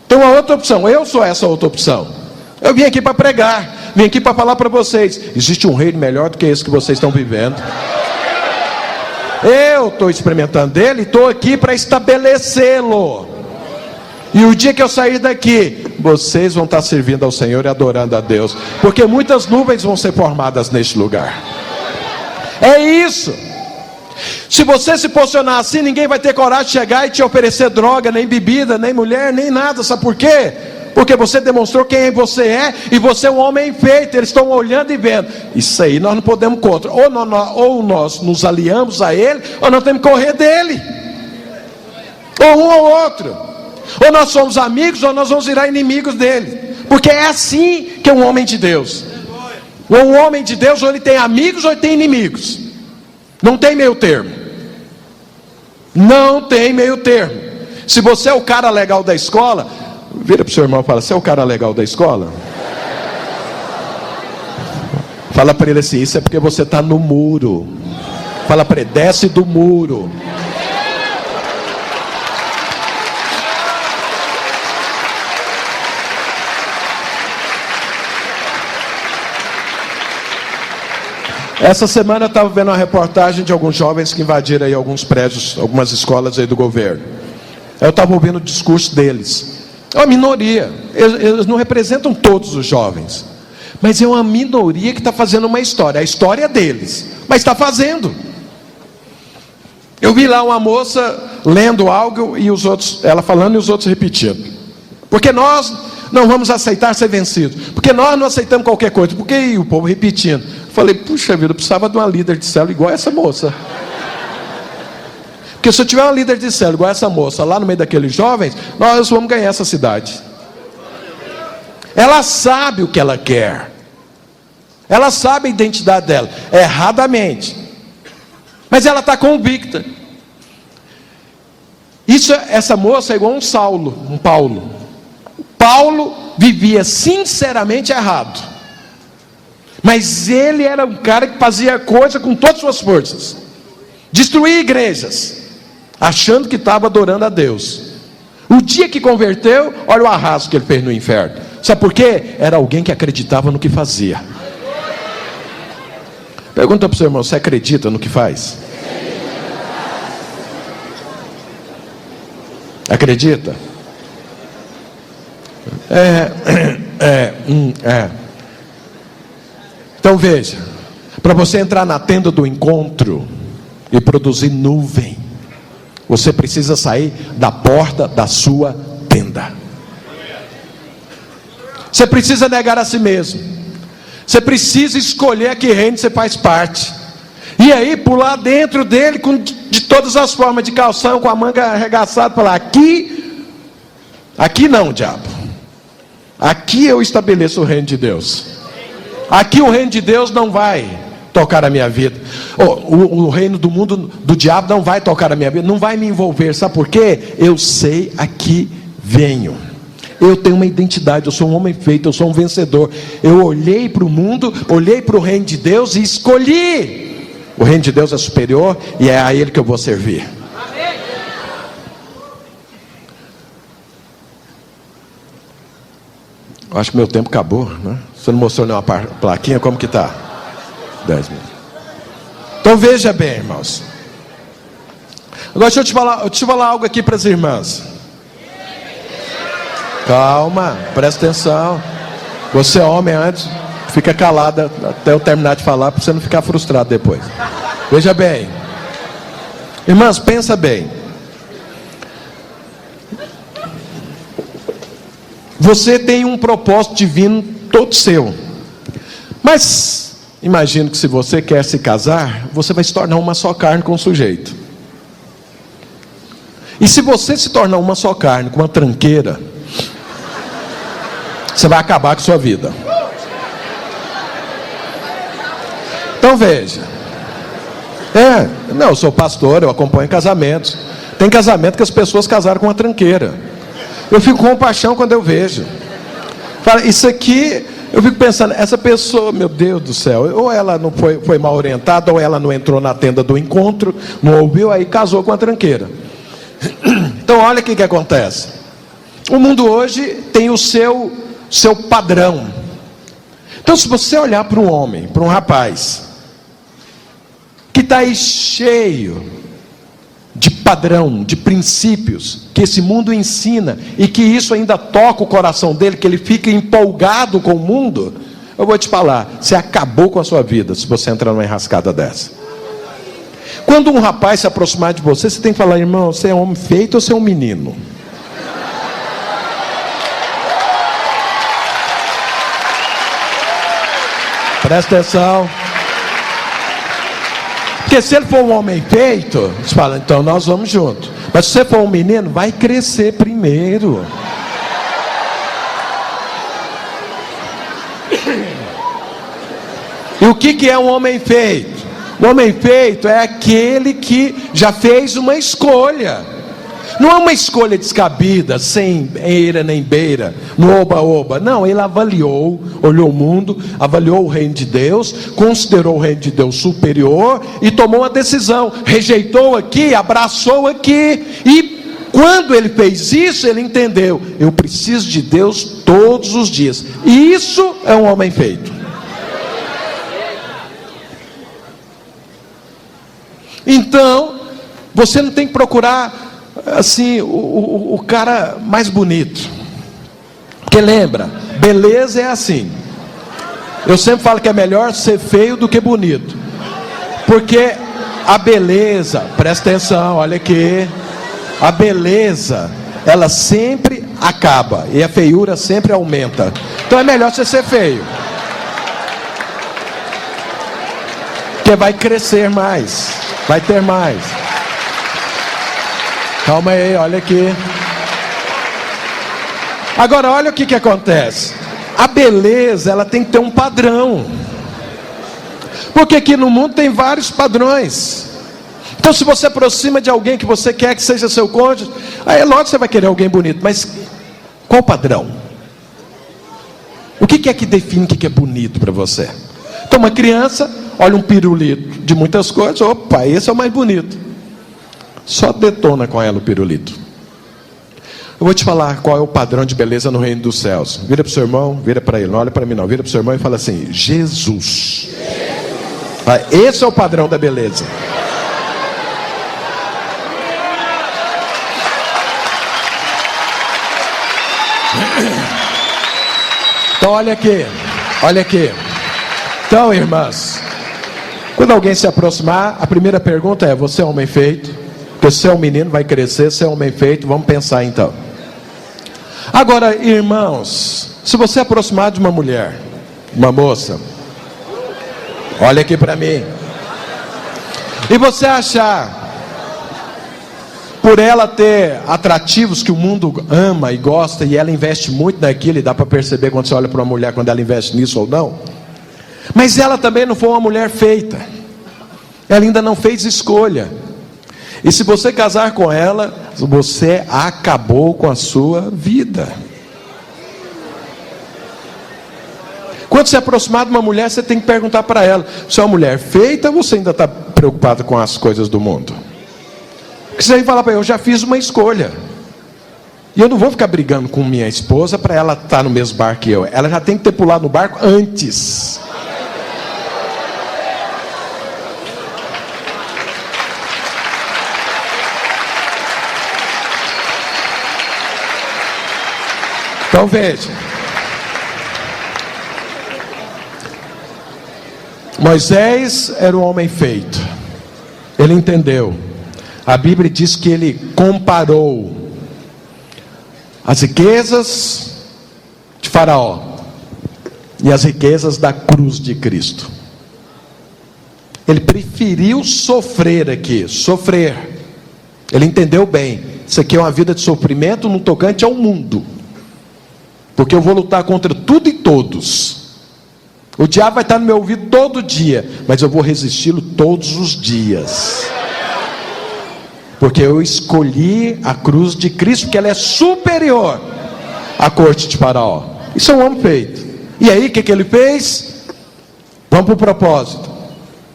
Tem uma outra opção. Eu sou essa outra opção. Eu vim aqui para pregar, vim aqui para falar para vocês: existe um reino melhor do que esse que vocês estão vivendo. Eu estou experimentando dele e estou aqui para estabelecê-lo. E o dia que eu sair daqui, vocês vão estar servindo ao Senhor e adorando a Deus, porque muitas nuvens vão ser formadas neste lugar. É isso. Se você se posicionar assim, ninguém vai ter coragem de chegar e te oferecer droga, nem bebida, nem mulher, nem nada. Sabe por quê? Porque você demonstrou quem você é, e você é um homem feito. Eles estão olhando e vendo. Isso aí nós não podemos contra. Ou nós nos aliamos a ele, ou nós temos que correr dele. Ou um ou outro. Ou nós somos amigos, ou nós vamos virar inimigos dele. Porque é assim que é um homem de Deus. Ou um homem de Deus, ou ele tem amigos, ou ele tem inimigos. Não tem meio termo. Não tem meio termo. Se você é o cara legal da escola, vira para o seu irmão e fala: você é o cara legal da escola? Fala para ele assim: isso é porque você está no muro. Fala para ele: desce do muro. Essa semana eu estava vendo uma reportagem de alguns jovens que invadiram aí alguns prédios, algumas escolas aí do governo. Eu estava ouvindo o discurso deles. É uma minoria, eles não representam todos os jovens, mas é uma minoria que está fazendo uma história. A história é deles, mas está fazendo. Eu vi lá uma moça lendo algo e os outros, ela falando e os outros repetindo. Porque nós não vamos aceitar ser vencidos, porque nós não aceitamos qualquer coisa. Porque o povo repetindo. Falei: puxa vida, eu precisava de uma líder de célula igual essa moça. Porque se eu tiver uma líder de célula igual essa moça lá no meio daqueles jovens, nós vamos ganhar essa cidade. Ela sabe o que ela quer, ela sabe a identidade dela, erradamente, mas ela está convicta. Essa moça é igual um Paulo. Paulo vivia sinceramente errado, mas ele era um cara que fazia coisa com todas as suas forças, destruía igrejas, achando que estava adorando a Deus. O dia que converteu, olha o arraso que ele fez no inferno. Sabe por quê? Era alguém que acreditava no que fazia. Pergunta para o seu irmão: você acredita no que faz? Acredita? Então veja, para você entrar na tenda do encontro e produzir nuvem, você precisa sair da porta da sua tenda. Você precisa negar a si mesmo. Você precisa escolher a que reino você faz parte. E aí pular dentro dele de todas as formas, de calção, com a manga arregaçada, falar: aqui não, diabo. Aqui eu estabeleço o reino de Deus. Aqui o reino de Deus não vai tocar a minha vida. O reino do mundo, do diabo, não vai tocar a minha vida, não vai me envolver. Sabe por quê? Eu sei a que venho. Eu tenho uma identidade, eu sou um homem feito, eu sou um vencedor. Eu olhei para o mundo, olhei para o reino de Deus e escolhi. O reino de Deus é superior e é a Ele que eu vou servir. Eu acho que meu tempo acabou, né? Você não mostrou nenhuma plaquinha, como que está? 10 minutos. Então veja bem, irmãos. Agora deixa eu te falar algo aqui para as irmãs. Calma, presta atenção. Você é homem antes, fica calada até eu terminar de falar, para você não ficar frustrado depois. Veja bem. Irmãs, pensa bem. Você tem um propósito divino todo seu. Mas imagino que se você quer se casar, você vai se tornar uma só carne com o sujeito. E se você se tornar uma só carne com uma tranqueira, você vai acabar com a sua vida. Então veja. Eu sou pastor, eu acompanho casamentos. Tem casamento que as pessoas casaram com uma tranqueira. Eu fico com compaixão quando eu vejo. Fala, isso aqui, eu fico pensando, essa pessoa, meu Deus do céu, ou ela não foi mal orientada, ou ela não entrou na tenda do encontro, não ouviu, aí casou com a tranqueira. Então olha o que acontece. O mundo hoje tem o seu padrão. Então se você olhar para um homem, para um rapaz, que está aí cheio de padrão, de princípios, que esse mundo ensina, e que isso ainda toca o coração dele, que ele fica empolgado com o mundo, eu vou te falar, você acabou com a sua vida, se você entrar numa enrascada dessa. Quando um rapaz se aproximar de você, você tem que falar: irmão, você é homem feito ou você é um menino? Presta atenção. Porque se ele for um homem feito, você fala: então nós vamos juntos. Mas se você for um menino, vai crescer primeiro. E o que é um homem feito? O homem feito é aquele que já fez uma escolha. Não é uma escolha descabida, sem eira nem beira, no oba-oba. Não, ele avaliou, olhou o mundo, avaliou o reino de Deus, considerou o reino de Deus superior e tomou uma decisão. Rejeitou aqui, abraçou aqui. E quando ele fez isso, ele entendeu: eu preciso de Deus todos os dias. E isso é um homem feito. Então, você não tem que procurar assim o cara mais bonito, porque lembra, beleza é assim. Eu sempre falo que é melhor ser feio do que bonito, porque a beleza, presta atenção, olha aqui, a beleza, ela sempre acaba e a feiura sempre aumenta. Então é melhor você ser feio, porque vai crescer mais, vai ter mais. Calma aí, olha aqui. Agora olha o que acontece. A beleza, ela tem que ter um padrão. Porque aqui no mundo tem vários padrões. Então se você aproxima de alguém que você quer que seja seu cônjuge, aí logo você vai querer alguém bonito. Mas qual o padrão? O que é que define o que é bonito para você? Então uma criança olha um pirulito de muitas cores, opa, esse é o mais bonito. Só detona com ela o pirulito. Eu vou te falar qual é o padrão de beleza no reino dos céus. Vira para o seu irmão, vira para ele, não olha para mim não, vira para o seu irmão e fala assim: Jesus. Esse é o padrão da beleza. Então olha aqui, olha aqui. Então, irmãs, quando alguém se aproximar, a primeira pergunta é: você é homem feito? Porque se é um menino, vai crescer, se é um homem feito, vamos pensar então. Agora, irmãos, se você aproximar de uma mulher, uma moça, olha aqui para mim, e você achar por ela ter atrativos que o mundo ama e gosta, e ela investe muito naquilo, e dá para perceber quando você olha para uma mulher, quando ela investe nisso ou não. Mas ela também não foi uma mulher feita, ela ainda não fez escolha. E se você casar com ela, você acabou com a sua vida. Quando se aproximar de uma mulher, você tem que perguntar para ela: você é uma mulher feita ou você ainda está preocupado com as coisas do mundo? Porque você vai falar para ela: eu já fiz uma escolha, e eu não vou ficar brigando com minha esposa para ela estar no mesmo barco que eu. Ela já tem que ter pulado no barco antes. Então veja, Moisés era um homem feito, ele entendeu. A Bíblia diz que ele comparou as riquezas de Faraó e as riquezas da cruz de Cristo. Ele preferiu sofrer aqui, sofrer. Ele entendeu bem, isso aqui é uma vida de sofrimento no tocante ao mundo, porque eu vou lutar contra tudo e todos. O diabo vai estar no meu ouvido todo dia, mas eu vou resisti-lo todos os dias, porque eu escolhi a cruz de Cristo, porque ela é superior à corte de Faraó. Isso é um homem feito. E aí o que ele fez? Vamos para o propósito.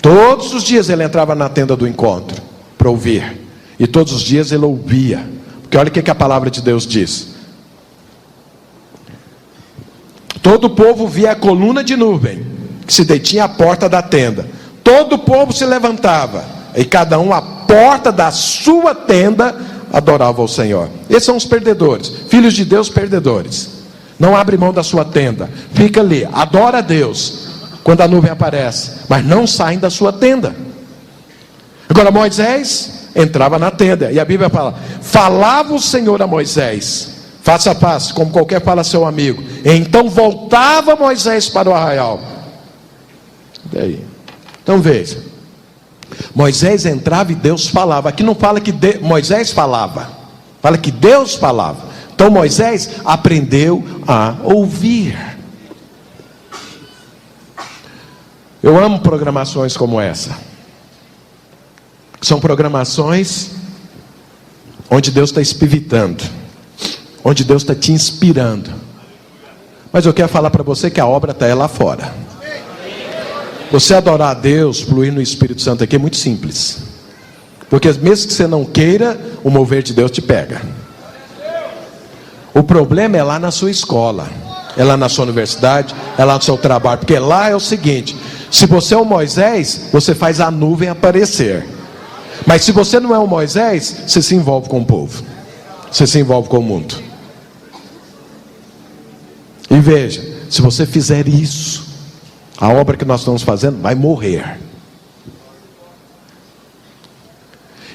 Todos os dias ele entrava na tenda do encontro para ouvir, e todos os dias ele ouvia, porque olha o que a palavra de Deus diz: todo o povo via a coluna de nuvem que se detinha à porta da tenda. Todo o povo se levantava, e cada um à porta da sua tenda adorava ao Senhor. Esses são os perdedores, filhos de Deus perdedores. Não abre mão da sua tenda, fica ali, adora a Deus quando a nuvem aparece, mas não saem da sua tenda. Agora Moisés entrava na tenda, e a Bíblia fala: falava o Senhor a Moisés face a face, como qualquer fala a seu amigo. Então voltava Moisés para o arraial. E aí? Então veja, Moisés entrava e Deus falava. Aqui não fala que Moisés falava, fala que Deus falava. Então Moisés aprendeu a ouvir. Eu amo programações como essa. São programações onde Deus está espivitando, onde Deus está te inspirando. Mas eu quero falar para você que a obra está lá fora. Você adorar a Deus, fluir no Espírito Santo aqui é muito simples, porque mesmo que você não queira, o mover de Deus te pega. O problema é lá na sua escola, é lá na sua universidade, é lá no seu trabalho, porque lá é o seguinte: se você é o Moisés, você faz a nuvem aparecer. Mas se você não é o Moisés, você se envolve com o povo, você se envolve com o mundo. E veja, se você fizer isso, a obra que nós estamos fazendo vai morrer.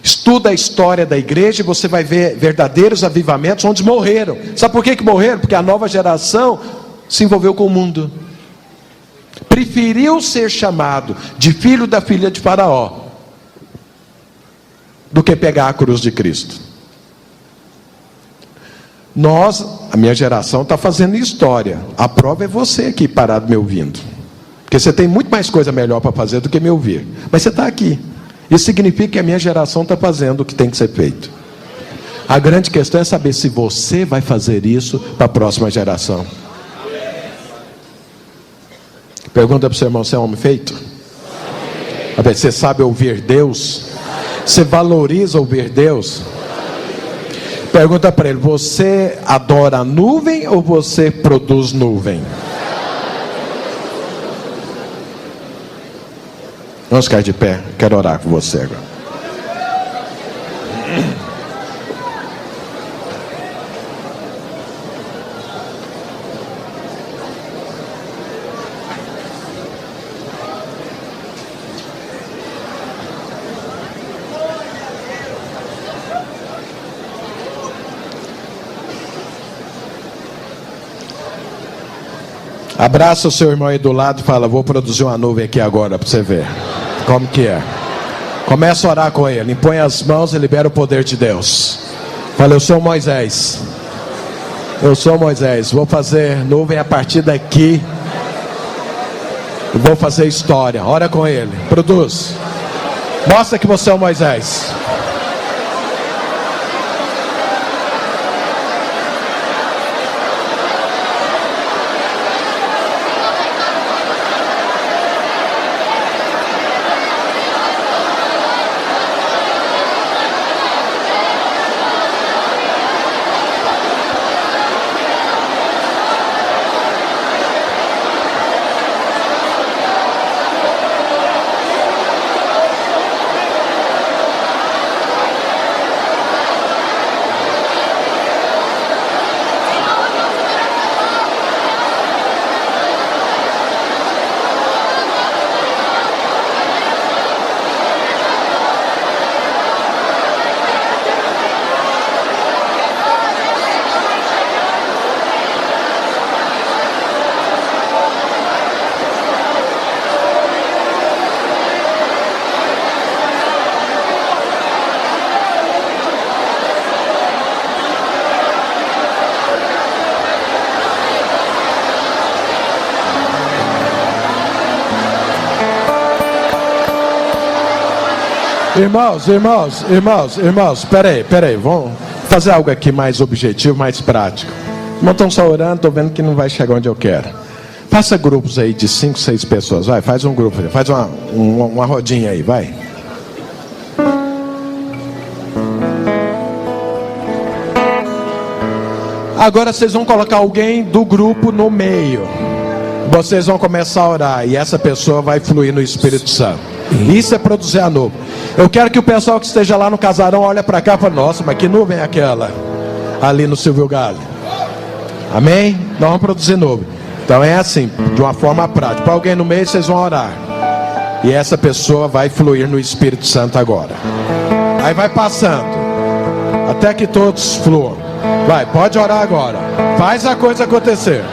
Estuda a história da igreja e você vai ver verdadeiros avivamentos onde morreram. Sabe por que morreram? Porque a nova geração se envolveu com o mundo, preferiu ser chamado de filho da filha de Faraó do que pegar a cruz de Cristo. A minha geração está fazendo história. A prova é você aqui parado me ouvindo, porque você tem muito mais coisa melhor para fazer do que me ouvir, mas você está aqui. Isso significa que a minha geração está fazendo o que tem que ser feito. A grande questão é saber se você vai fazer isso para a próxima geração. Pergunta para o seu irmão: você é homem feito? Você sabe ouvir Deus? Você valoriza ouvir Deus? Pergunta para ele: você adora a nuvem ou você produz nuvem? Vamos ficar de pé, quero orar com você agora. Abraça o seu irmão aí do lado e fala: vou produzir uma nuvem aqui agora para você ver como que é. Começa a orar com ele. Impõe as mãos e libera o poder de Deus. Fala, eu sou Moisés. Eu sou Moisés. Vou fazer nuvem a partir daqui. Vou fazer história. Ora com ele. Produz. Mostra que você é o Moisés. Irmãos, peraí, vamos fazer algo aqui mais objetivo, mais prático. Não estão só orando, estou vendo que não vai chegar onde eu quero. Faça grupos aí de 5, 6 pessoas, vai, faz um grupo, faz uma rodinha aí, vai. Agora vocês vão colocar alguém do grupo no meio. Vocês vão começar a orar e essa pessoa vai fluir no Espírito Santo. Isso é produzir a nuvem. Eu quero que o pessoal que esteja lá no casarão olhe para cá e fale, nossa, mas que nuvem é aquela ali no Silvio Galho? Amém? Nós vamos produzir nuvem. Então é assim, de uma forma prática. Para alguém no meio vocês vão orar. E essa pessoa vai fluir no Espírito Santo agora. Aí vai passando até que todos fluam. Vai, pode orar agora. Faz a coisa acontecer.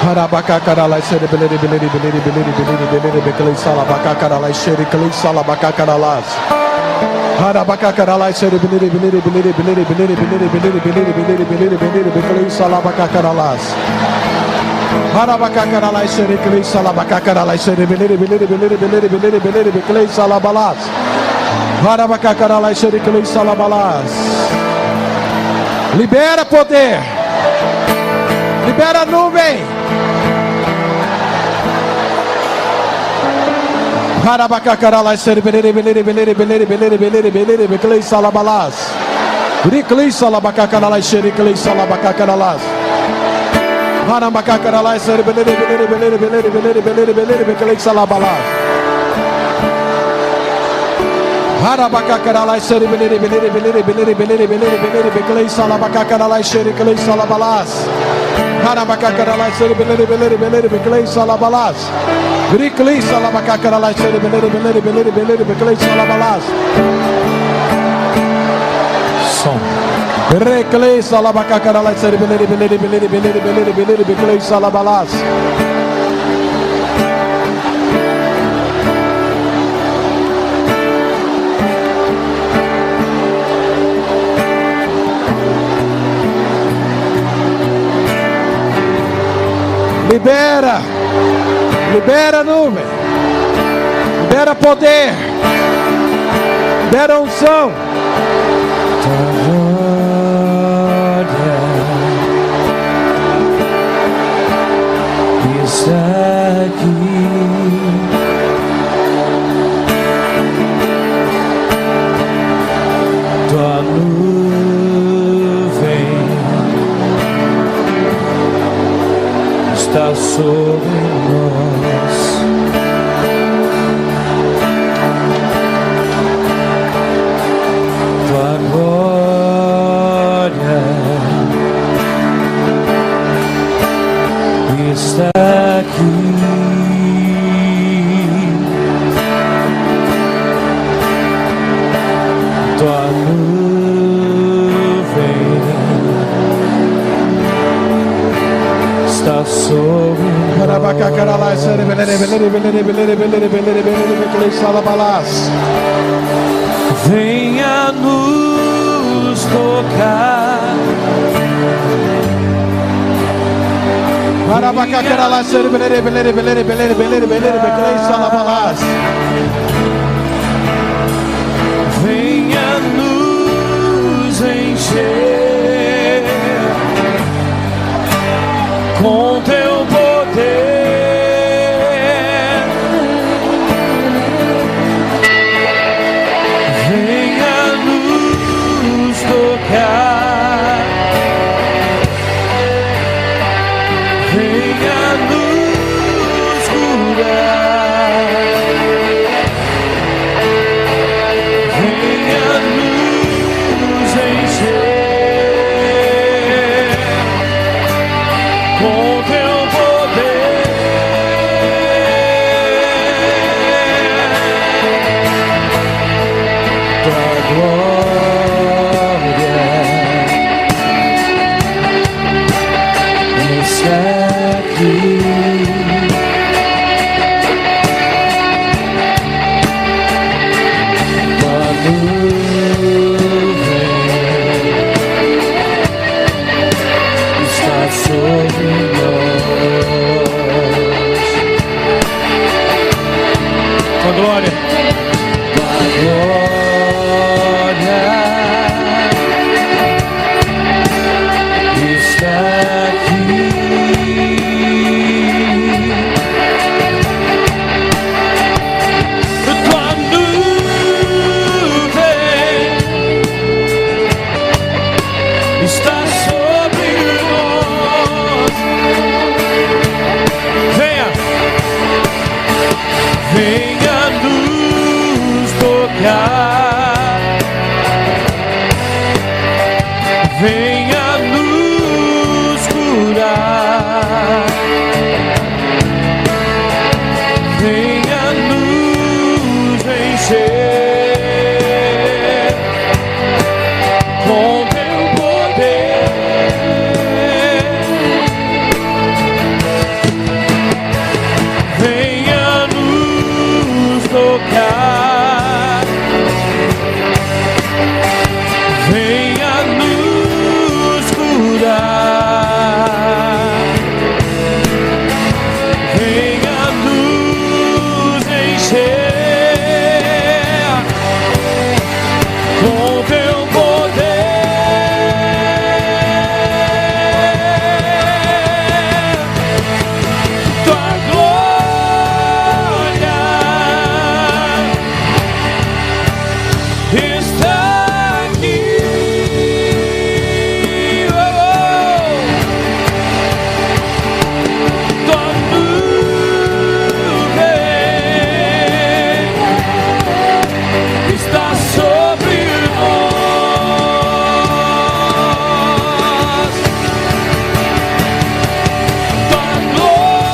Harabacacaralai cerebelere belere belere belere belere beclei salabacacaralai xericlei salabacacaralas. Harabacacaralai cerebelere belere belere belere belere belere belere belere belere belere belere beclei salabacacaralas. Harabacacaralai xericlei salabacacaralai cerebelere belere belere belere belere belere beclei salabalas. Harabacacaralai xericlei salabalas. Libera poder. Libera a nuvem. Harabacacaralai cerebelere belere belere belere belere belere belere beclei salabalas. Riclei salabacacaralai xericlei salabacacaralas. Harabacacaralai cerebelere belere belere belere belere belere belere beclei salabalas. Harabacacaralai cerebelere belere belere belere belere belere belere beclei salabacacaralai xericlei salabalas. Harabacacaralai cerebelere belere belere beclei salabalas. Riclei salabacacaralai cerebelere belere belere belere beclei salabalas. Som. Reclei salabacacaralai cerebelere belere belere belere belere belere beclei salabalas. Libera, libera a nuvem, libera poder, libera unção. Está aqui. Tua nuvem está sobre nós. Venha nos tocar. Venha nos encher com teu poder. Venha nos tocar. Venha nos curar. Venha nos encher com teu poder. Tua glória está aqui. Tua nuvem está sobre nós. Tua glória, tua glória está aqui. Tua nuvem está sobre nós. Venha, venha nos tocar. Venha nos curar. Venha nos encher com teu poder. Venha nos tocar. Venha nos curar. Venha nos encher com teu poder. Tua glória está aqui. Tua nuvem está sobre nós. Tua glória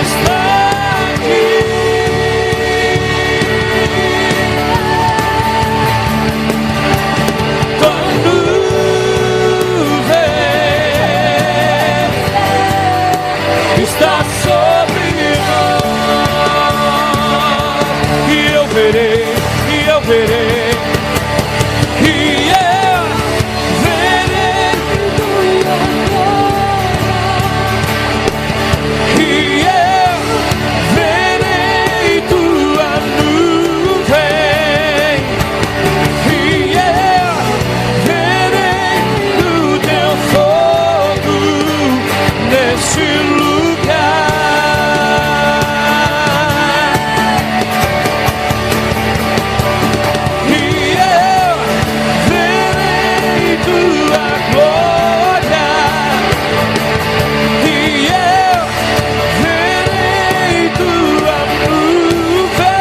está aqui. Tua nuvem está sobre nós. E eu verei, e eu verei, e eu verei, e eu verei tua nuvem, e eu verei o teu fogo nesse lugar. E eu verei tua glória. E eu verei tua nuvem.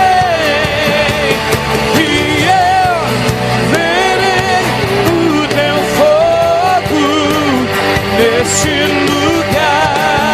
E eu verei o teu fogo nesse lugar.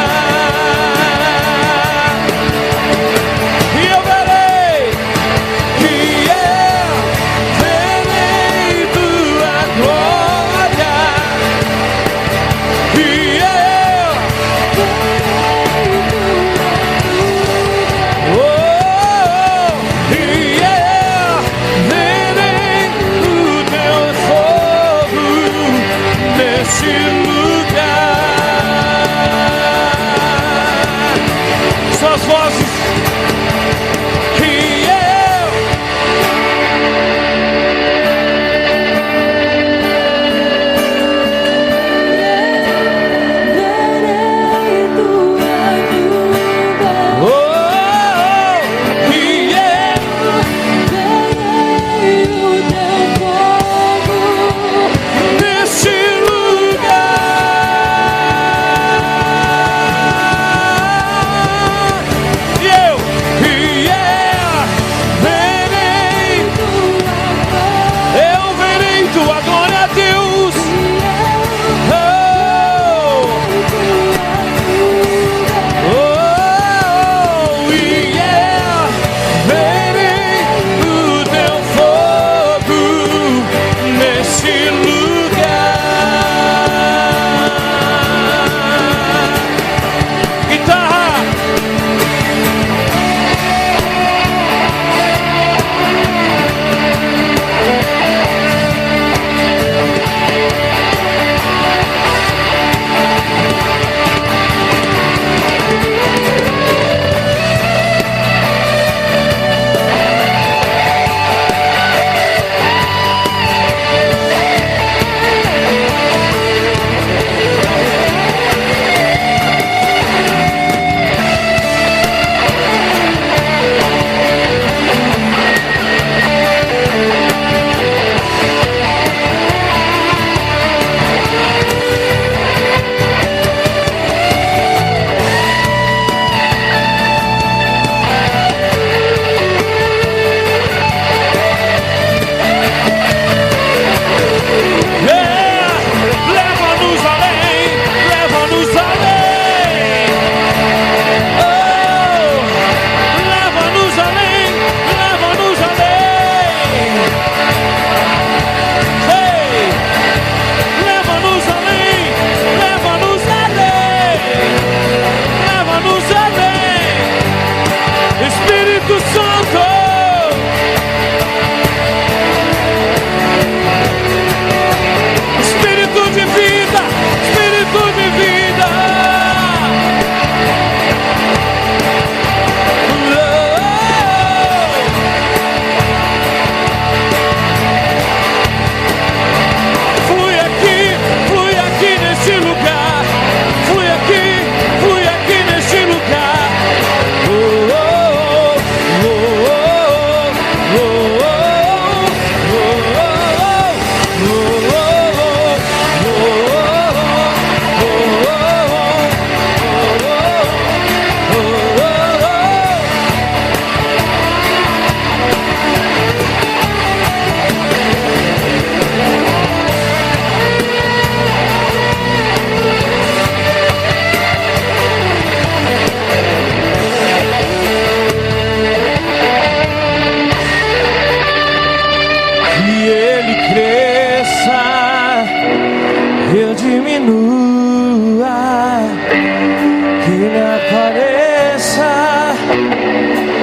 que Ele apareça,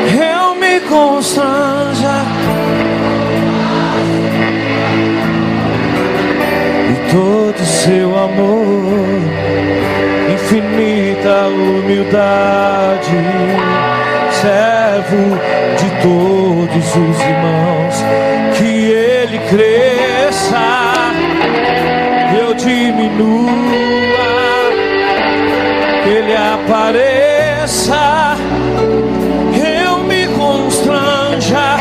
eu me constranja e todo seu amor, infinita humildade, servo de todos os irmãos, que Ele cresça, eu diminua, que Ele apareça, eu me constranja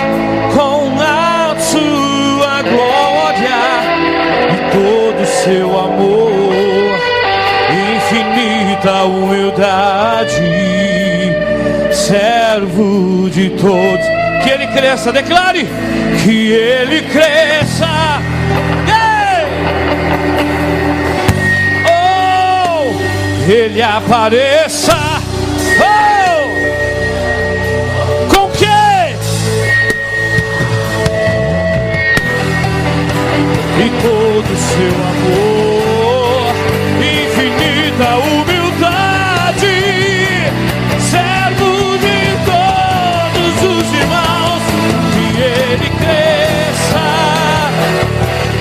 com a sua glória e todo seu amor, infinita humildade, servo de todos. Que Ele cresça, declare, que Ele cresça, Ele apareça, com quem? E todo seu amor, infinita humildade, servo de todos os irmãos, que Ele cresça,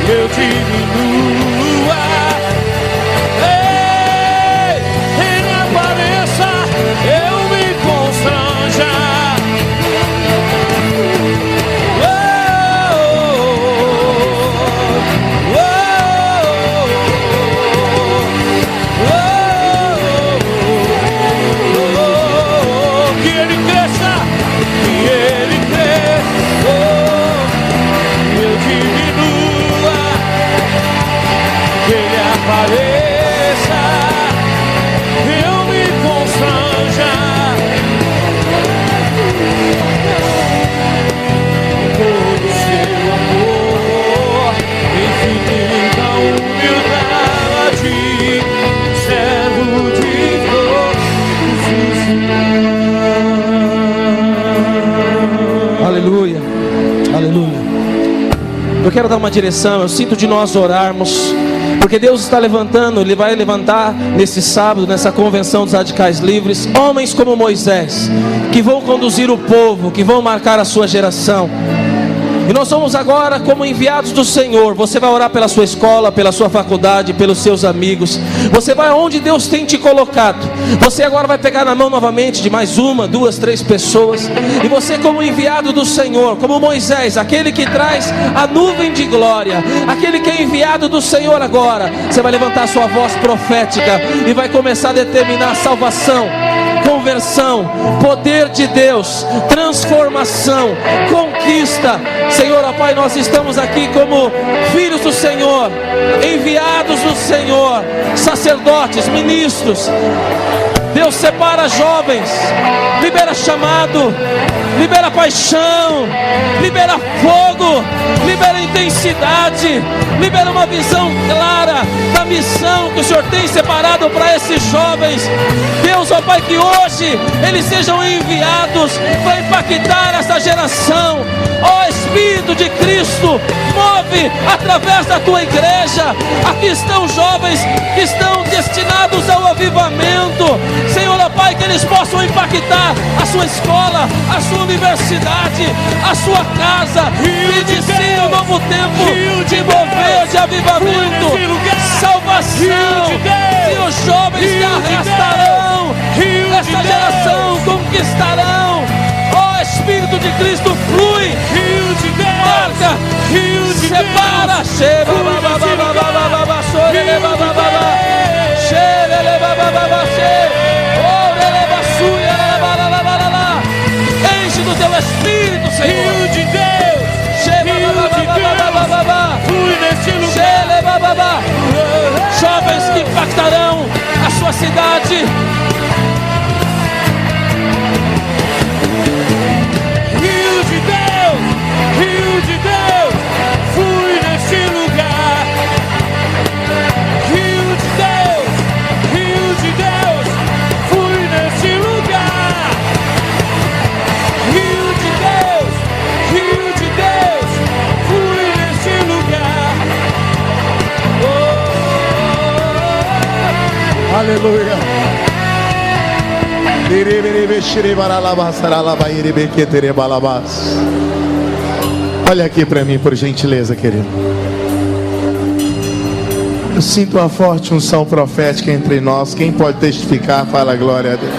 eu diminua. Eu me constranja, que Ele cresça, eu diminua, que Ele apareça, eu me constranja, todo seu amor, infinita humildade, servo de todos os irmãos. Aleluia, aleluia. Eu quero dar uma direção, eu sinto de nós orarmos, porque Deus está levantando, Ele vai levantar nesse sábado, nessa convenção dos radicais livres, homens como Moisés, que vão conduzir o povo, que vão marcar a sua geração. E nós somos agora como enviados do Senhor. Você vai orar pela sua escola, pela sua faculdade, pelos seus amigos. Você vai onde Deus tem te colocado. Você agora vai pegar na mão novamente de mais uma, duas, três pessoas. E você como enviado do Senhor, como Moisés, aquele que traz a nuvem de glória, aquele que é enviado do Senhor agora, você vai levantar a sua voz profética e vai começar a determinar salvação, conversão, poder de Deus, transformação, conquista. Senhor, ó Pai, nós estamos aqui como filhos do Senhor, enviados do Senhor, sacerdotes, ministros. Deus separa jovens, libera chamado, libera paixão, libera fogo, libera intensidade, libera uma visão clara da missão que o Senhor tem separado para esses jovens. Deus, ó Pai, que hoje eles sejam enviados para impactar essa geração. Ó Espírito de Cristo, move através da tua igreja. Aqui estão jovens que estão destinados ao avivamento. Senhor, ó Pai, que eles possam impactar a sua escola, a sua universidade, a sua casa, e inicie um novo tempo de mover, de avivamento, salvação. E os jovens que arrastarão esta geração, conquistarão. Ó Espírito de Cristo, flui, marca, separa, enche do teu Espírito, Senhor. Rio de Deus, flui neste lugar. Jovens que impactarão a sua cidade. Rio de Deus, flui neste lugar. Rio de Deus, flui neste lugar. Rio de Deus, flui neste lugar. Oh, aleluia. Olha aqui para mim, por gentileza, querido. Eu sinto uma forte unção profética entre nós. Quem pode testificar, fala glória a Deus.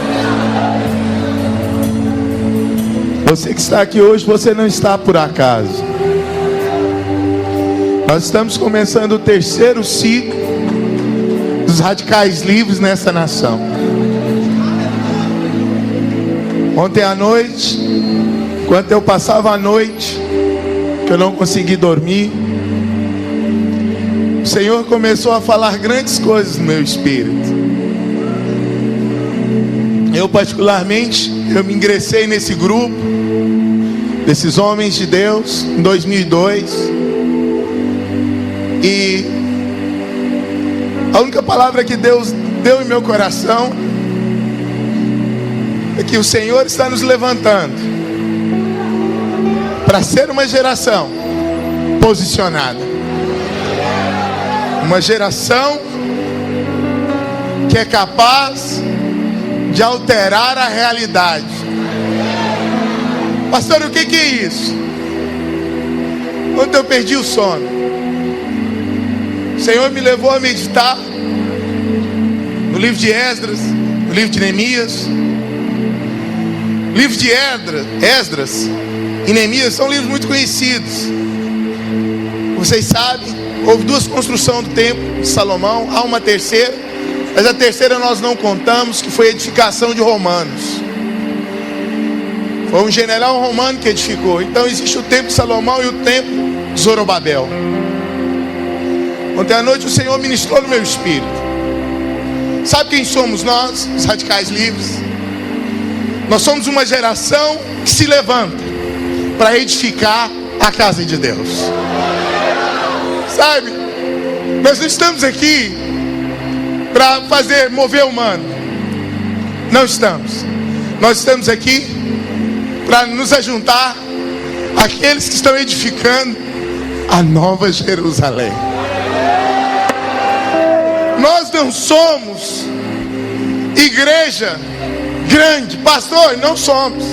Você que está aqui hoje, você não está por acaso. Nós estamos começando o terceiro ciclo dos radicais livres nessa nação. Ontem à noite, enquanto eu passava a noite, que eu não consegui dormir, o Senhor começou a falar grandes coisas no meu espírito. Eu particularmente, eu me ingressei nesse grupo desses homens de Deus em 2002. E a única palavra que Deus deu em meu coração é que o Senhor está nos levantando para ser uma geração posicionada, uma geração que é capaz de alterar a realidade. Pastor, o que é isso? Ontem eu perdi o sono. O Senhor me levou a meditar no livro de Esdras, no livro de Neemias. O livro de Esdras e Neemias são livros muito conhecidos. Vocês sabem, houve duas construções do templo de Salomão, há uma terceira, mas a terceira nós não contamos, que foi a edificação de Romanos. Foi um general romano que edificou. Então existe o templo de Salomão e o templo de Zorobabel. Ontem à noite o Senhor ministrou no meu espírito. Sabe quem somos nós, os radicais livres? Nós somos uma geração que se levanta para edificar a casa de Deus. Sabe, nós não estamos aqui para mover humano. Não estamos. Nós estamos aqui para nos ajuntar àqueles que estão edificando a nova Jerusalém. Nós não somos igreja grande, pastor, não somos.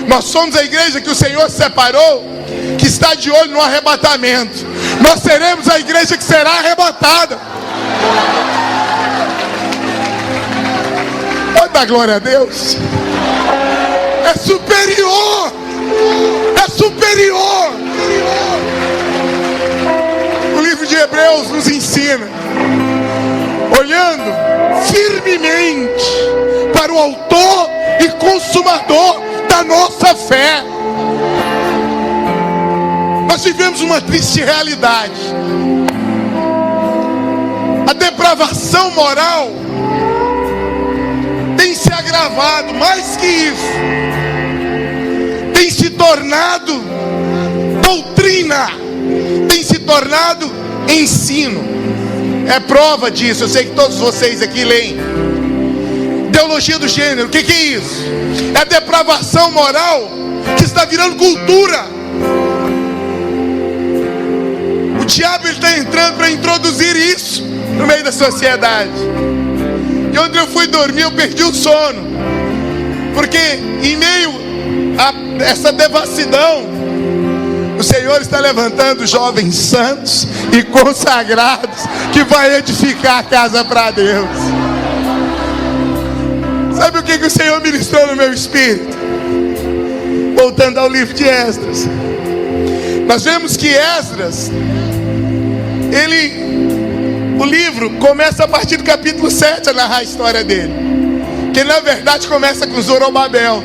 Nós somos a igreja que o Senhor separou, que está de olho no arrebatamento. Nós seremos a igreja que será arrebatada. Pode dar glória a Deus. É superior. É superior. O livro de Hebreus nos ensina, olhando firmemente para o autor e consumador da nossa fé. Nós vivemos uma triste realidade. A depravação moral tem se agravado. Mais que isso, tem se tornado doutrina, tem se tornado ensino. É prova disso. Eu sei que todos vocês aqui leem teologia do gênero. O que é isso? É a depravação moral que está virando cultura. O diabo está entrando para introduzir isso no meio da sociedade. E onde eu fui dormir, eu perdi o sono, porque em meio a essa devassidão, o Senhor está levantando jovens santos e consagrados que vai edificar a casa para Deus. Sabe o que o Senhor ministrou no meu espírito? Voltando ao livro de Esdras, nós vemos que Esdras, o livro começa a partir do capítulo 7 a narrar a história dele, que na verdade começa com Zorobabel.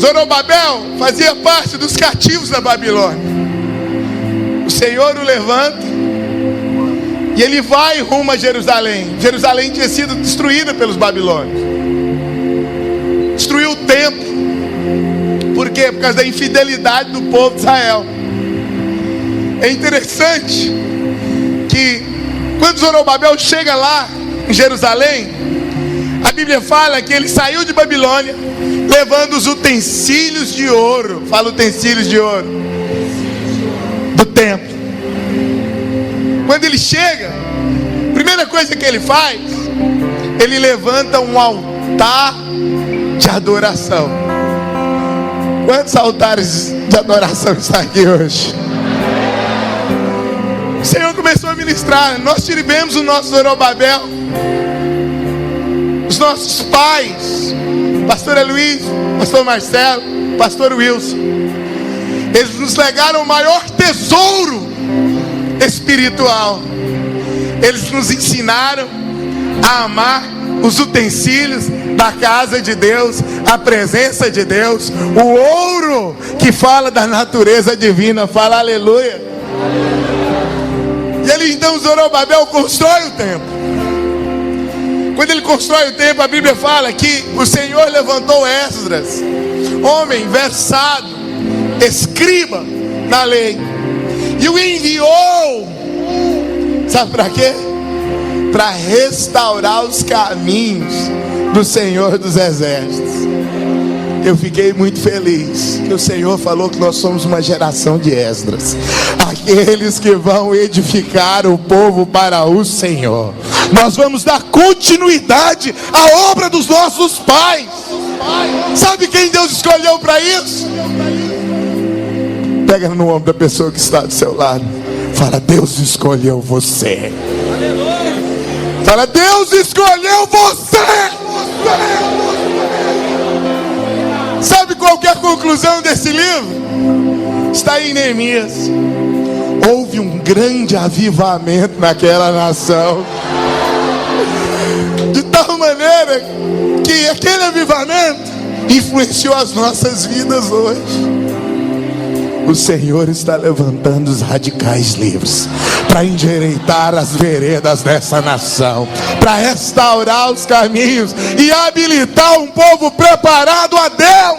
Zorobabel fazia parte dos cativos da Babilônia. O Senhor o levanta e ele vai rumo a Jerusalém. Jerusalém tinha sido destruída pelos babilônios. Destruiu o templo. Por quê? Por causa da infidelidade do povo de Israel. É interessante que quando Zorobabel chega lá em Jerusalém, a Bíblia fala que ele saiu de Babilônia levando os utensílios de ouro. Fala utensílios de ouro do templo. Quando ele chega, a primeira coisa que ele faz ele levanta um altar de adoração. Quantos altares de adoração estão aqui hoje? O Senhor começou a ministrar. Nós tivemos o nosso Zorobabel, os nossos pais, pastor Luiz, pastor Marcelo, pastor Wilson. Eles nos legaram o maior tesouro espiritual. Eles nos ensinaram a amar os utensílios da casa de Deus, a presença de Deus, o ouro que fala da natureza divina. Fala aleluia. E ele então, Zorobabel, constrói o templo. Quando ele constrói o templo, a Bíblia fala que o Senhor levantou Esdras, homem versado, escriba na lei, e o enviou, sabe para quê? Para restaurar os caminhos do Senhor dos Exércitos. Eu fiquei muito feliz que o Senhor falou que nós somos uma geração de Esdras, aqueles que vão edificar o povo para o Senhor. Nós vamos dar continuidade à obra dos nossos pais. Sabe quem Deus escolheu para isso? Pega no ombro da pessoa que está do seu lado. Fala: Deus escolheu você. Fala: Deus escolheu você. Sabe qual que é a conclusão desse livro? Está em Neemias. Houve um grande avivamento naquela nação, de tal maneira que aquele avivamento influenciou as nossas vidas hoje. O Senhor está levantando os radicais livres para endireitar as veredas dessa nação, para restaurar os caminhos e habilitar um povo preparado a Deus.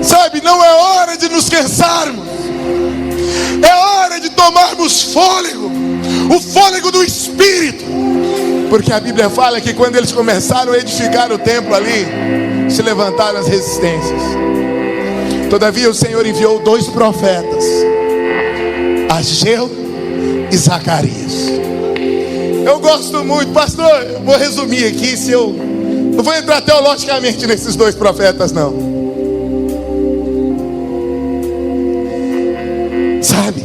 Sabe, não é hora de nos cansarmos, é hora de tomarmos fôlego, o fôlego do Espírito, porque a Bíblia fala que quando eles começaram a edificar o templo ali, se levantaram as resistências. Todavia o Senhor enviou 2 profetas, Ageu e Zacarias. Eu gosto muito, pastor, eu vou resumir aqui, não vou entrar teologicamente nesses 2 profetas não. Sabe?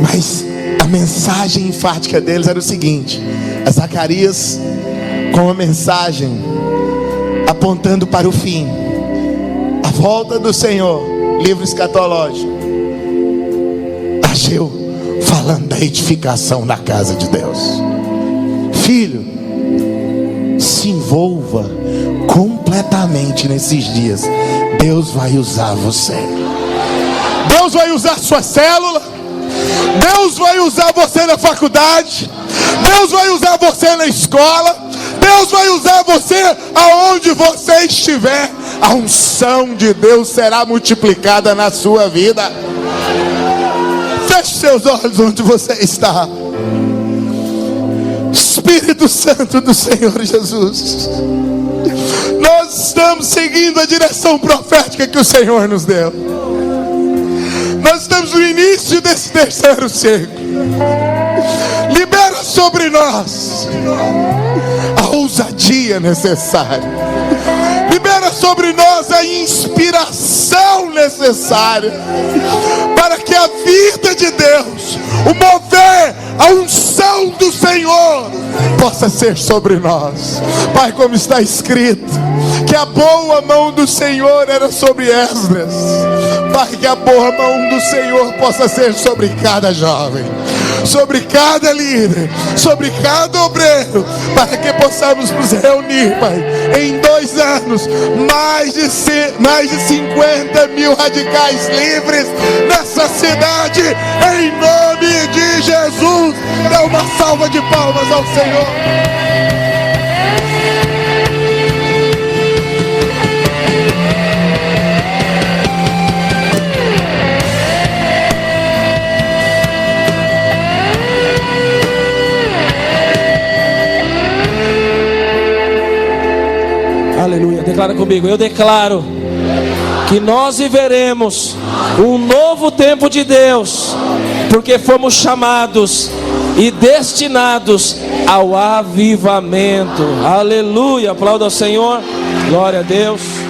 Mas a mensagem enfática deles era o seguinte: Zacarias com uma mensagem apontando para o fim, a volta do Senhor, livro escatológico. Ageu falando da edificação na casa de Deus. Filho, se envolva completamente nesses dias. Deus vai usar você. Deus vai usar sua célula. Deus vai usar você na faculdade. Deus vai usar você na escola. Deus vai usar você aonde você estiver. A unção de Deus será multiplicada na sua vida. Feche seus olhos onde você está. Espírito Santo do Senhor Jesus, nós estamos seguindo a direção profética que o Senhor nos deu. Nós estamos no início desse 3º ciclo. Libera sobre nós a ousadia necessária. Libera sobre nós a inspiração necessária para que a vida de Deus, o mover, a unção do Senhor possa ser sobre nós. Pai, como está escrito que a boa mão do Senhor era sobre Esdras, Pai, que a boa mão do Senhor possa ser sobre cada jovem, sobre cada líder, sobre cada obreiro, para que possamos nos reunir, Pai, em 2 anos, mais de 50 mil radicais livres nessa cidade, em nome de Jesus. Dê uma salva de palmas ao Senhor. Aleluia, declara comigo: eu declaro que nós viveremos um novo tempo de Deus, porque fomos chamados e destinados ao avivamento. Aleluia, aplauda ao Senhor, glória a Deus.